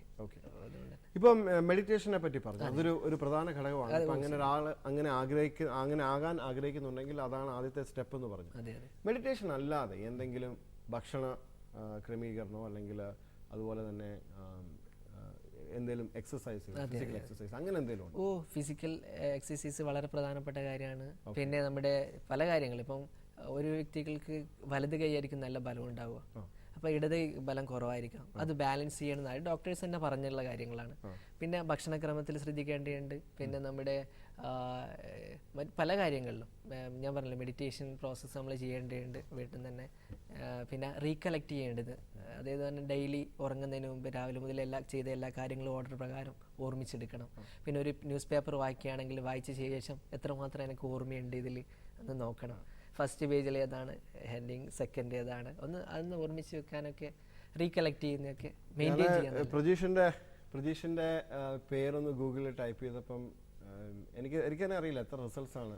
ഇപ്പം മെഡിറ്റേഷനെ പറ്റി പറഞ്ഞു, അതൊരു പ്രധാന ഘടകമാണ്. ഇപ്പം അങ്ങനെ ഒരാൾ അങ്ങനെ ആകാൻ ആഗ്രഹിക്കുന്നുണ്ടെങ്കിൽ അതാണ് ആദ്യത്തെ സ്റ്റെപ്പ് എന്ന് പറഞ്ഞു. മെഡിറ്റേഷൻ അല്ലാതെ എന്തെങ്കിലും ഭക്ഷണ ക്രമീകരണമോ അല്ലെങ്കിൽ അതുപോലെ തന്നെ എന്തെങ്കിലും എക്സസൈസ്, ഫിസിക്കൽ എക്സസൈസ്, അങ്ങനെ എന്തെങ്കിലും ഉണ്ടോ? ഫിസിക്കൽ എക്സസൈസ് വളരെ പ്രധാനപ്പെട്ട കാര്യമാണ്. പിന്നെ നമ്മുടെ പല കാര്യങ്ങൾ, ഇപ്പം ഒരു വ്യക്തികൾക്ക് വലത് കൈയായിരിക്കും നല്ല ബലം ഉണ്ടാവുക, അപ്പോൾ ഇടത് ബലം കുറവായിരിക്കാം. അത് ബാലൻസ് ചെയ്യണമെന്നാണ് ഡോക്ടേഴ്സ് തന്നെ പറഞ്ഞുള്ള കാര്യങ്ങളാണ്. പിന്നെ ഭക്ഷണക്രമത്തിൽ ശ്രദ്ധിക്കേണ്ടതുണ്ട്. പിന്നെ നമ്മുടെ പല കാര്യങ്ങളിലും ഞാൻ പറഞ്ഞില്ല, മെഡിറ്റേഷൻ പ്രോസസ്സ് നമ്മൾ ചെയ്യേണ്ടതുണ്ട് വീട്ടിൽ നിന്ന് തന്നെ. പിന്നെ റീകളക്ട് ചെയ്യേണ്ടത്, അതായത് തന്നെ ഡെയിലി ഉറങ്ങുന്നതിന് മുമ്പ് രാവിലെ മുതൽ ചെയ്ത എല്ലാ കാര്യങ്ങളും ഓർഡർ പ്രകാരം ഓർമ്മിച്ചെടുക്കണം. പിന്നെ ഒരു ന്യൂസ് പേപ്പർ വായിക്കുകയാണെങ്കിൽ വായിച്ച ശേഷം എത്രമാത്രം എനിക്ക് ഓർമ്മയുണ്ട് ഇതിൽ എന്ന് നോക്കണം. ഫസ്റ്റ് പേജിൽ ഏതാണ് ഹെഡിങ്, സെക്കൻഡ് ഏതാണ്, അതൊന്ന് ഓർമ്മിച്ച് വെക്കാനൊക്കെ, റീകളക്ട് ചെയ്യുന്നതൊക്കെ മെയിൻറ്റെയിൻ ചെയ്യാൻ. പ്രജീഷിന്റെ പേരൊന്ന് ഗൂഗിളിൽ ടൈപ്പ് ചെയ്തപ്പം എനിക്ക് തന്നെ അറിയില്ല എത്ര റിസൾട്ട്സ് ആണ്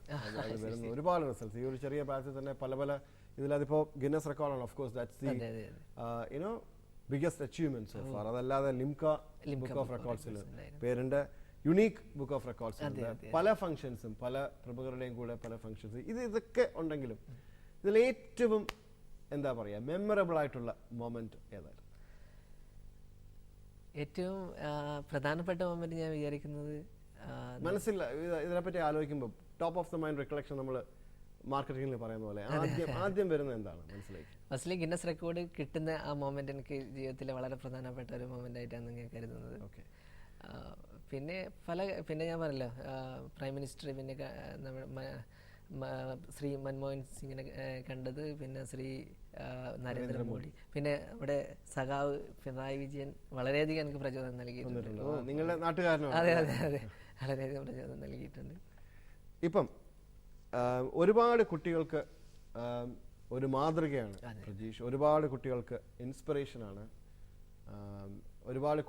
വരുന്നത്. ഒരുപാട് റിസൾട്ട്സ് ഈ ഒരു ചെറിയ പ്രായത്തിൽ തന്നെ പല ഇതിലതിപ്പോൾ ഗിന്നസ് റെക്കോർഡാണ്. Of course that's the biggest achievement so far. അതല്ലാതെ ലിംക ബുക്ക് ഓഫ് റെക്കോർഡ്സിൽ പേരിന്റെ യുണീക്ക് ബുക്ക് ഓഫ് റെക്കോർഡ്സ്, പല ഫംഗ്ഷൻസും, പല പ്രമുഖരുടെയും കൂടെ പല ഫംഗ്ഷൻസ്, ഇതൊക്കെ ഉണ്ടെങ്കിലും ഇതിൽ ഏറ്റവും എന്താ പറയുക മെമ്മറബിൾ ആയിട്ടുള്ള മൊമെന്റ് ഏതായിരുന്നു? ഏറ്റവും പ്രധാനപ്പെട്ട മൊമെന്റ് ഞാൻ വിചാരിക്കുന്നത്, മനസ്സിൽ ഇതിനെപ്പറ്റി ആലോചിക്കുമ്പോൾ top of the mind recollection, നമ്മൾ മാർക്കറ്റിംഗിൽ പറയുന്ന പോലെ ആദ്യം വരുന്നത് എന്താണ് മനസ്സിലേക്ക്? ഫസ്റ്റ്ലി ഗിന്നസ് റെക്കോർഡ് കിട്ടുന്ന ആ മൊമെന്റ് എനിക്ക് ജീവിതത്തിലെ വളരെ പ്രധാനപ്പെട്ട ഒരു മൊമെന്റ് ആയിട്ടാണ് ഞാൻ കരുതുന്നത്. പിന്നെ ഞാൻ പറഞ്ഞല്ലോ, പ്രൈം മിനിസ്റ്റർ, പിന്നെ ശ്രീ മൻമോഹൻ സിംഗിനെ കണ്ടത്, പിന്നെ ശ്രീ നരേന്ദ്രമോദി, പിന്നെ നമ്മുടെ സഖാവ് പിണറായി വിജയൻ വളരെയധികം എനിക്ക് പ്രചോദനം നൽകിയിട്ടുണ്ട്. നിങ്ങളുടെ നാട്ടുകാരനാണ്. അതെ അതെ അതെ, വളരെയധികം പ്രചോദനം നൽകിയിട്ടുണ്ട്. ഇപ്പം ഒരുപാട് കുട്ടികൾക്ക് ഒരു മാതൃകയാണ് പ്രജീഷ്. ഒരുപാട് കുട്ടികൾക്ക് ഇൻസ്പിറേഷനാണ്. ഒരുപാട്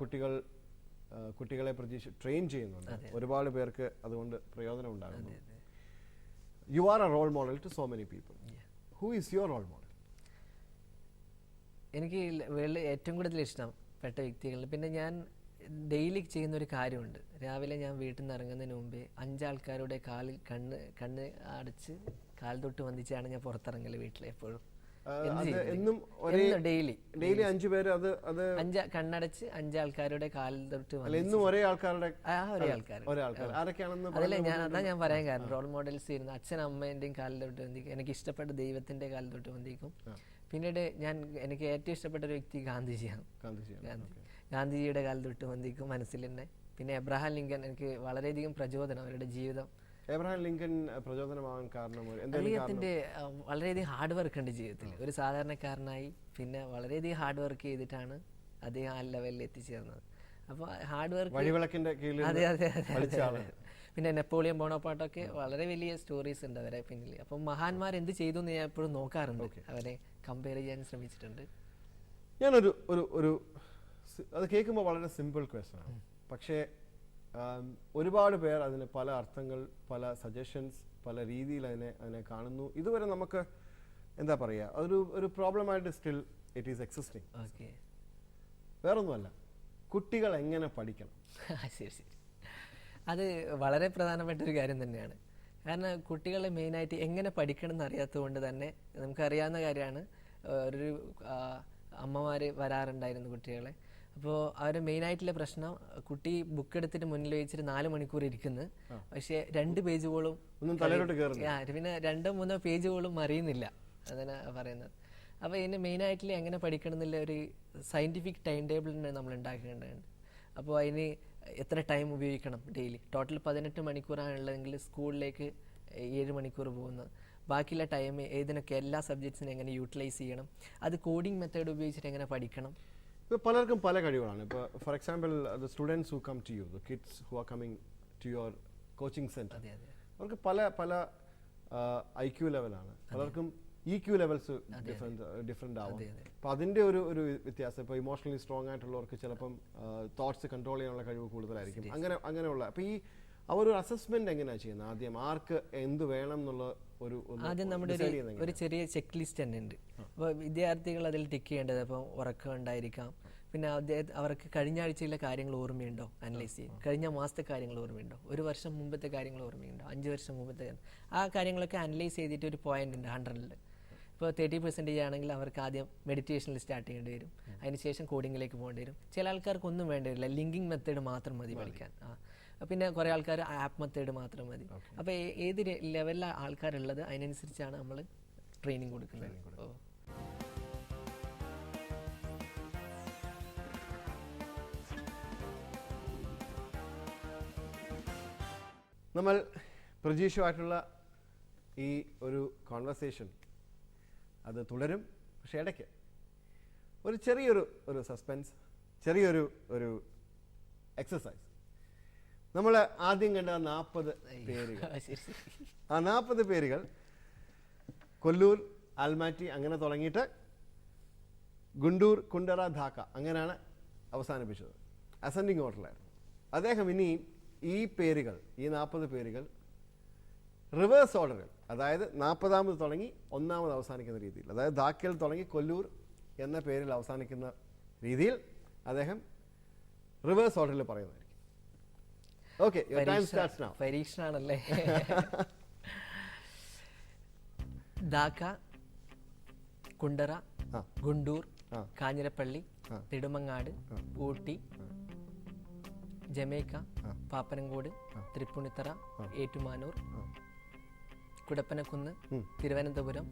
കുട്ടികളെ പ്രജീഷ് ട്രെയിൻ ചെയ്യുന്നുണ്ട്. ഒരുപാട് പേർക്ക് അതുകൊണ്ട് പ്രയോജനം ഉണ്ടാകുന്നു. You are a role model to so many people. Who is your role model? എനിക്ക് വേൾഡ് ഏറ്റവും കൂടുതൽ ഇഷ്ടപ്പെട്ട വ്യക്തികൾ, പിന്നെ ഞാൻ ഡെയിലി ചെയ്യുന്ന ഒരു കാര്യമുണ്ട്. രാവിലെ ഞാൻ വീട്ടിൽ നിന്ന് ഇറങ്ങുന്നതിന് മുമ്പേ 5 ആൾക്കാരുടെ കാലിൽ കണ്ണ് അടച്ച് കാൽ തൊട്ട് വന്ദിച്ചാണ് ഞാൻ പുറത്തിറങ്ങല് വീട്ടിൽ എപ്പോഴും. എന്നും ഡെയിലി 5 പേര് അത് കണ്ണടച്ച് 5 ആൾക്കാരുടെ കാലിൽ തൊട്ട് എന്നും ഒരേ ആൾക്കാരുടെ ഒരേ ആൾക്കാർ ആരൊക്കെയാണെന്ന് അതല്ലേ ഞാൻ പറയാൻ കാരണം റോൾ മോഡൽസ് ഇരുന്ന് അച്ഛൻ അമ്മേന്റെയും കാലിൽ തൊട്ട് വന്ദിക്കും. എനിക്ക് ഇഷ്ടപ്പെട്ട ദൈവത്തിന്റെ കാലിൽ തൊട്ട് വന്ദിക്കും. പിന്നീട് എനിക്ക് ഏറ്റവും ഇഷ്ടപ്പെട്ട ഒരു വ്യക്തി ഗാന്ധിജിയാണ്. ഗാന്ധിജിയുടെ കാലിൽ തൊട്ട് വന്ദിക്കും മനസ്സിൽ തന്നെ. പിന്നെ എബ്രഹാം ലിങ്കൺ എനിക്ക് വളരെയധികം പ്രചോദനം, അവരുടെ ജീവിതം. എബ്രഹാം ലിങ്കൺ പ്രചോദനമാകാൻ കാരണം അദ്ദേഹത്തിന്റെ വളരെയധികം ഹാർഡ് വർക്ക് ഉണ്ട് ജീവിതത്തിൽ. ഒരു സാധാരണക്കാരനായി പിന്നെ വളരെയധികം ഹാർഡ് വർക്ക് ചെയ്തിട്ടാണ് അദ്ദേഹം ആ ലെവലിൽ എത്തിച്ചേർന്നത്. അപ്പോൾ ഹാർഡ് വർക്ക് വഴിവിളക്കിന്റെ കീഴിൽ അതെ. പിന്നെ നെപ്പോളിയൻ ബോണപ്പാർട്ടൊക്കെ വളരെ വലിയ സ്റ്റോറീസ് ഉണ്ട് അവരെ പിന്നിൽ. അപ്പം മഹാന്മാർ എന്ത് ചെയ്തു എന്ന് ഞാൻ എപ്പോഴും നോക്കാറുണ്ട്, അവരെ കമ്പയർ ചെയ്യാൻ ശ്രമിച്ചിട്ടുണ്ട്. ഞാനൊരു ഒരു അത് കേൾക്കുമ്പോൾ വളരെ സിമ്പിൾ ക്വസ്റ്റ്യൻ ആണ്, പക്ഷേ ഒരുപാട് പേർ അതിന് പല അർത്ഥങ്ങൾ, പല സജഷൻസ്, പല രീതിയിൽ അതിനെ കാണുന്നു. ഇതുവരെ നമുക്ക് എന്താ പറയുക, ഒരു പ്രോബ്ലമായിട്ട് സ്റ്റിൽ ഇറ്റ് ഈസ് എക്സിസ്റ്റിംഗ്. വേറൊന്നുമല്ല, കുട്ടികൾ എങ്ങനെ പഠിക്കണം. ശരി, അത് വളരെ പ്രധാനപ്പെട്ട ഒരു കാര്യം തന്നെയാണ്. കാരണം കുട്ടികളെ മെയിനായിട്ട് എങ്ങനെ പഠിക്കണം എന്നറിയാത്തത് കൊണ്ട് തന്നെ നമുക്കറിയാവുന്ന കാര്യമാണ്. ഒരു അമ്മമാർ വരാറുണ്ടായിരുന്നു കുട്ടികളെ. അപ്പോൾ അവരുടെ മെയിനായിട്ടുള്ള പ്രശ്നം, കുട്ടി ബുക്ക് എടുത്തിട്ട് മുന്നിൽ വെച്ചിട്ട് 4 മണിക്കൂർ ഇരിക്കുന്നു, പക്ഷേ 2 പേജുകളും പിന്നെ 2-3 പേജുകളും അറിയുന്നില്ല. അതാണ് പറയുന്നത്. അപ്പോൾ ഇതിന് മെയിനായിട്ടുള്ള എങ്ങനെ പഠിക്കണം എന്നുള്ള ഒരു സയൻറ്റിഫിക് ടൈം ടേബിളിന് നമ്മൾ ഉണ്ടാക്കേണ്ടതുണ്ട്. അപ്പോൾ അതിന് എത്ര ടൈം ഉപയോഗിക്കണം ഡെയിലി. ടോട്ടൽ 18 മണിക്കൂറാണുള്ളതെങ്കിൽ സ്കൂളിലേക്ക് 7 മണിക്കൂർ പോകുന്നത്. ബാക്കിയുള്ള ടൈം ഏതിനൊക്കെ എല്ലാ സബ്ജക്ട്സിനും എങ്ങനെ യൂട്ടിലൈസ് ചെയ്യണം, അത് കോഡിംഗ് മെത്തേഡ് ഉപയോഗിച്ചിട്ട് എങ്ങനെ പഠിക്കണം. ഇപ്പോൾ പലർക്കും പല കഴിവുകളാണ്. ഇപ്പോൾ for example the students who come to you, the kids who are coming to your coaching centre, അവർക്ക് പല IQ ലെവലാണ്. പലർക്കും EQ ലെവൽസ് ഡിഫറെൻ്റ് ആവും. അപ്പോൾ അതിൻ്റെ ഒരു വ്യത്യാസം. ഇപ്പോൾ ഇമോഷണലി സ്ട്രോങ് ആയിട്ടുള്ളവർക്ക് ചിലപ്പം തോട്ട്സ് കൺട്രോൾ ചെയ്യാനുള്ള കഴിവ് കൂടുതലായിരിക്കും. അങ്ങനെയുള്ള അപ്പോൾ ഒരു അസസ്മെന്റ് എങ്ങനെയാണ് ചെയ്യുന്നത്? ആദ്യം ആർക്ക് എന്ത് വേണം എന്നുള്ള ആദ്യം നമ്മുടെ ഒരു ചെറിയ ചെക്ക് ലിസ്റ്റ് തന്നെ ഉണ്ട്. അപ്പോൾ വിദ്യാർത്ഥികൾ അതിൽ ടിക്ക് ചെയ്യേണ്ടത്, അപ്പോൾ ഉറക്കം ഉണ്ടായിരിക്കാം, പിന്നെ അവർക്ക് കഴിഞ്ഞ ആഴ്ചയിലെ കാര്യങ്ങൾ ഓർമ്മയുണ്ടോ അനലൈസ് ചെയ്യും, കഴിഞ്ഞ മാസത്തെ കാര്യങ്ങൾ ഓർമ്മയുണ്ടോ, 1 വർഷം മുമ്പത്തെ കാര്യങ്ങൾ ഓർമ്മയുണ്ടോ, 5 വർഷം മുമ്പത്തെ ആ കാര്യങ്ങളൊക്കെ അനലൈസ് ചെയ്തിട്ട് ഒരു പോയിന്റ് ഉണ്ട് 100-ൽ. ഇപ്പോൾ 30% ആണെങ്കിൽ അവർക്ക് ആദ്യം മെഡിറ്റേഷനിൽ സ്റ്റാർട്ട് ചെയ്യേണ്ടി വരും, അതിനുശേഷം കോഡിങ്ങിലേക്ക് പോകേണ്ടി വരും. ചില ആൾക്കാർക്ക് ഒന്നും വേണ്ടി വരില്ല, ലിങ്കിങ് മെത്തേഡ് മാത്രം മതി പഠിക്കാൻ. പിന്നെ കുറേ ആൾക്കാർ ആപ്പ് മെത്തേഡ് മാത്രം മതി. അപ്പോൾ ഏത് ലെവലിലെ ആൾക്കാരുള്ളത് അതിനനുസരിച്ചാണ് നമ്മൾ ട്രെയിനിങ് കൊടുക്കുന്നത്. നമ്മൾ പ്രജീഷുമായിട്ടുള്ള ഈ ഒരു കോൺവെർസേഷൻ അത് തുടരും. പക്ഷേ ഇടയ്ക്ക് ഒരു ചെറിയൊരു സസ്പെൻസ്, ചെറിയൊരു എക്സസൈസ്. നമ്മൾ ആദ്യം കണ്ട 40 പേരുകൾ, ആ 40 പേരുകൾ കൊല്ലൂർ, ആൽമാറ്റി അങ്ങനെ തുടങ്ങിയിട്ട് ഗുണ്ടൂർ, കുണ്ടറ, ധാക്ക അങ്ങനെയാണ് അവസാനിപ്പിച്ചത്. അസെൻഡിങ് ഓർഡറിലായിരുന്നു. അദ്ദേഹം ഇനി ഈ 40 പേരുകൾ റിവേഴ്സ് ഓർഡറിൽ, അതായത് 40ാമത് തുടങ്ങി 1ാമത് അവസാനിക്കുന്ന രീതിയിൽ, അതായത് ധാക്കയിൽ തുടങ്ങി കൊല്ലൂർ എന്ന പേരിൽ അവസാനിക്കുന്ന രീതിയിൽ അദ്ദേഹം റിവേഴ്സ് ഓർഡറിൽ പറയുന്നതായിരിക്കും. Okay, your time starts now. പരീക്ഷണാണല്ലേ. Dhaka, Kundara, Guntur, Kanjirappally, Nedumangad, Ooty, Jamaica, Pappanamcode, Tripunithura, Ettumanoor, Kudappanakunnu, Thiruvananthapuram,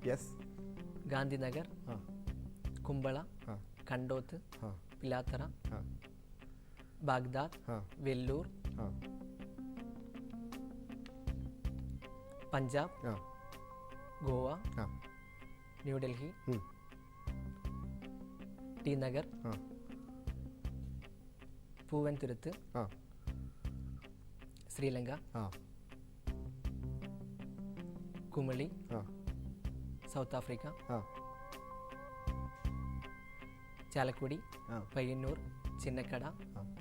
Gandhinagar, Kumbla, Kandoth, Pilathara, Baghdad, Vellore, Punjab, Goa, New Delhi, T Nagar, Poovanthuruthu, Sri Lanka, Kumily, south Africa, Chalakudy, Payyanur, Chinnakada,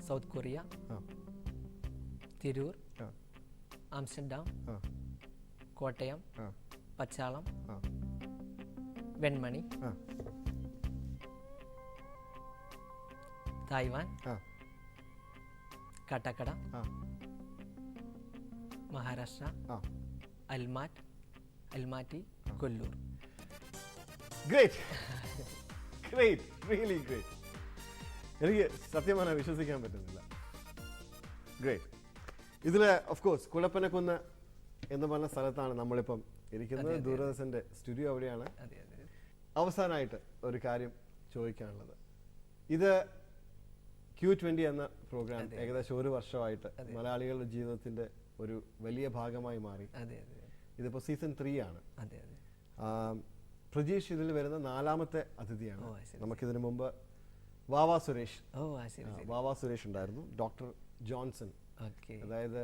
south Korea, Tirur, Amsterdam, Kottayam, Pachalam, Venmani, Taiwan, Kattakada, ആ മഹാരാഷ്ട്ര, ആ Almaty, Kollur. Great great really great. എനിക്ക് സത്യം പറഞ്ഞാൽ വിശ്വസിക്കാൻ പറ്റുന്നില്ല. ഗ്രേറ്റ്. ഇതിൽ ഓഫ് കോഴ്സ് കുളപ്പനക്കുന്ന് എന്ന് പറഞ്ഞ സ്ഥലത്താണ് നമ്മളിപ്പം ഇരിക്കുന്നത്. ദൂരദർശൻ്റെ സ്റ്റുഡിയോ അവിടെയാണ്. അതെ അതെ. അവസാനമായിട്ട് ഒരു കാര്യം ചോദിക്കാനുള്ളത്, ഇത് Q20 എന്ന പ്രോഗ്രാം ഏകദേശം 1 വർഷമായിട്ട് മലയാളികളുടെ ജീവിതത്തിൻ്റെ ഒരു വലിയ ഭാഗമായി മാറി. അതെ അതെ. ഇതിപ്പോൾ സീസൺ 3 ആണ്. അതെ അതെ. പ്രജീഷ് ഇതിൽ വരുന്ന 4ാമത്തെ അതിഥിയാണ്. ഓ, ശരി. നമുക്കിതിനു മുമ്പ് വാവാ സുരേഷ് ഓ ശരി ശരി. വാവാ സുരേഷ് ഉണ്ടായിരുന്നു. Doctor Johnson, okay. അതായത്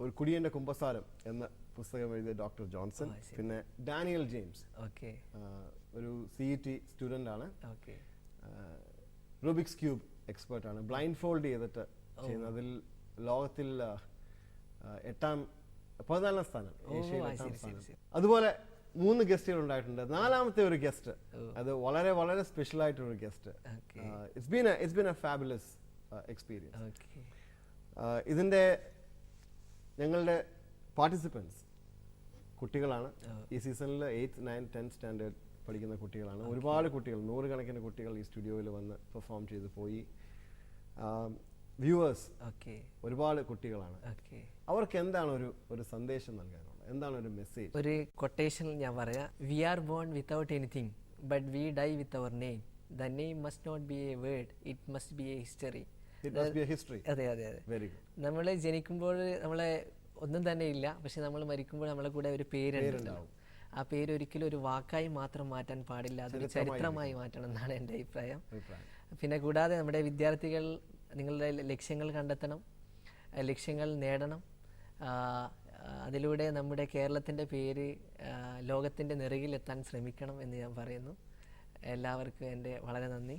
ഒരു കുടിയൻ്റെ കുമ്പസാരം എന്ന പുസ്തകം എഴുതിയ ഡോക്ടർ ജോൺസൺ. പിന്നെ ഡാനിയൽ ജെയിംസ്, ഓക്കെ. ഒരു CET സ്റ്റുഡൻ്റ് ആണ്. ഓക്കെ. റൂബിക്സ് ക്യൂബ് എക്സ്പേർട്ട് ആണ്. ബ്ലൈൻഡ് ഫോൾഡ് ചെയ്തിട്ട് ചെയ്യുന്ന, അതിൽ ലോകത്തിൽ 14ാം സ്ഥാനം, ഏഷ്യയിൽ 8ാം സ്ഥാനം. അതുപോലെ 3 ഗസ്റ്റുകൾ ഉണ്ടായിട്ടുണ്ട്. 4ാമത്തെ ഒരു ഗസ്റ്റ്, അത് വളരെ വളരെ സ്പെഷ്യൽ ആയിട്ടൊരു guest. It's been A fabulous experience. ഇതിൻ്റെ ഞങ്ങളുടെ പാർട്ടിസിപ്പൻസ് കുട്ടികളാണ്. ഈ സീസണിൽ 8th, 9th, 10th സ്റ്റാൻഡേർഡ് പഠിക്കുന്ന കുട്ടികളാണ്. ഒരുപാട് കുട്ടികൾ, 100 കണക്കിന് കുട്ടികൾ ഈ സ്റ്റുഡിയോയിൽ വന്ന് പെർഫോം ചെയ്ത് പോയി. വ്യൂവേഴ്സ് ഒരുപാട് കുട്ടികളാണ്. അവർക്ക് എന്താണ് ഒരു സന്ദേശം നൽകാനുള്ളത്? എന്താണ് ഒരു മെസ്സേജ്? ഒരു കൊട്ടേഷൻ ഞാൻ പറയാം. We are born without anything but we die with our name. The name must not be a word, it must be a history. അതെ അതെ അതെ. Very good. നമ്മൾ ജനിക്കുമ്പോൾ നമ്മളെ ഒന്നും തന്നെ ഇല്ല, പക്ഷെ നമ്മൾ മരിക്കുമ്പോൾ നമ്മളെ കൂടെ ഒരു പേരുണ്ടാവും. ആ പേര് ഒരിക്കലും ഒരു വാക്കായി മാത്രം മാറ്റാൻ പാടില്ല, അതൊരു ചരിത്രമായി മാറ്റണം എന്നാണ് എൻ്റെ അഭിപ്രായം. പിന്നെ കൂടാതെ നമ്മുടെ വിദ്യാർത്ഥികൾ നിങ്ങളുടെ ലക്ഷ്യങ്ങൾ കണ്ടെത്തണം, ലക്ഷ്യങ്ങൾ നേടണം. അതിലൂടെ നമ്മുടെ കേരളത്തിൻ്റെ പേര് ലോകത്തിൻ്റെ നെറുകിലെത്താൻ ശ്രമിക്കണം എന്ന് ഞാൻ പറയുന്നു. എല്ലാവർക്കും എൻ്റെ വളരെ നന്ദി.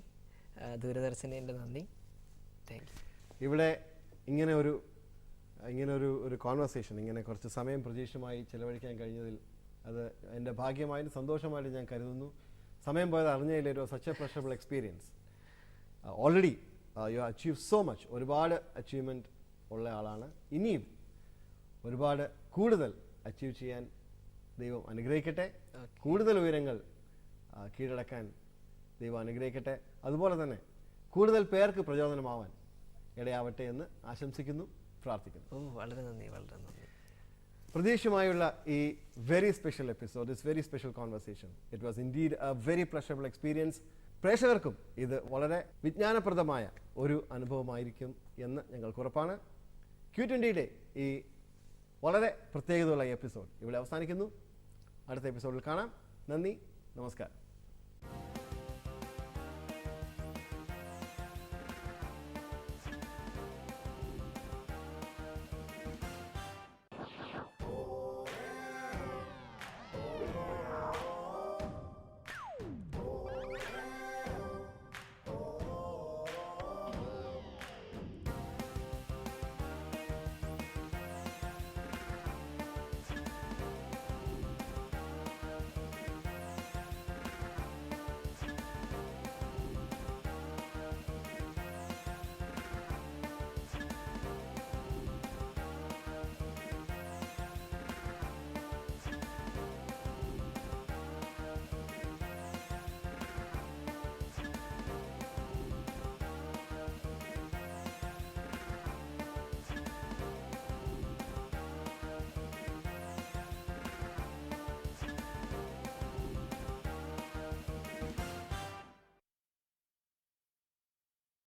ദൂരദർശന് എൻ്റെ നന്ദി. Thank you. ഇവിടെ ഇങ്ങനെ ഒരു കോൺവെർസേഷൻ, ഇങ്ങനെ കുറച്ച് സമയം പ്രതീക്ഷമായി ചിലവഴിക്കാൻ കഴിഞ്ഞതിൽ അത് എൻ്റെ ഭാഗ്യമായിട്ട് സന്തോഷമായിട്ട് ഞാൻ കരുതുന്നു. സമയം പോയത് അറിഞ്ഞതിൽ such a pleasurable experience. Already you achieve so much. ഒരുപാട് അച്ചീവ്മെൻറ്റ് ഉള്ള ആളാണ്. ഇനിയും ഒരുപാട് കൂടുതൽ അച്ചീവ് ചെയ്യാൻ ദൈവം അനുഗ്രഹിക്കട്ടെ. കൂടുതൽ ഉയരങ്ങൾ കീഴടക്കാൻ ദൈവം അനുഗ്രഹിക്കട്ടെ. അതുപോലെ തന്നെ കൂടുതൽ പേർക്ക് പ്രചോദനമാവാൻ ഇടയാവട്ടെ എന്ന് ആശംസിക്കുന്നു, പ്രാർത്ഥിക്കുന്നു. വളരെ നന്ദി, വളരെ നന്ദി. പ്രതീക്ഷയുമായുള്ള ഈ very special episode, this very special conversation, it was indeed A very pleasurable experience. പ്രേക്ഷകർക്കും ഇത് വളരെ വിജ്ഞാനപ്രദമായ ഒരു അനുഭവമായിരിക്കും എന്ന് ഞങ്ങൾക്ക് ഉറപ്പാണ്. Q20 ഈ വളരെ പ്രത്യേകതയുള്ള ഈ എപ്പിസോഡ് ഇവിടെ അവസാനിക്കുന്നു. അടുത്ത എപ്പിസോഡിൽ കാണാം. നന്ദി, നമസ്കാരം.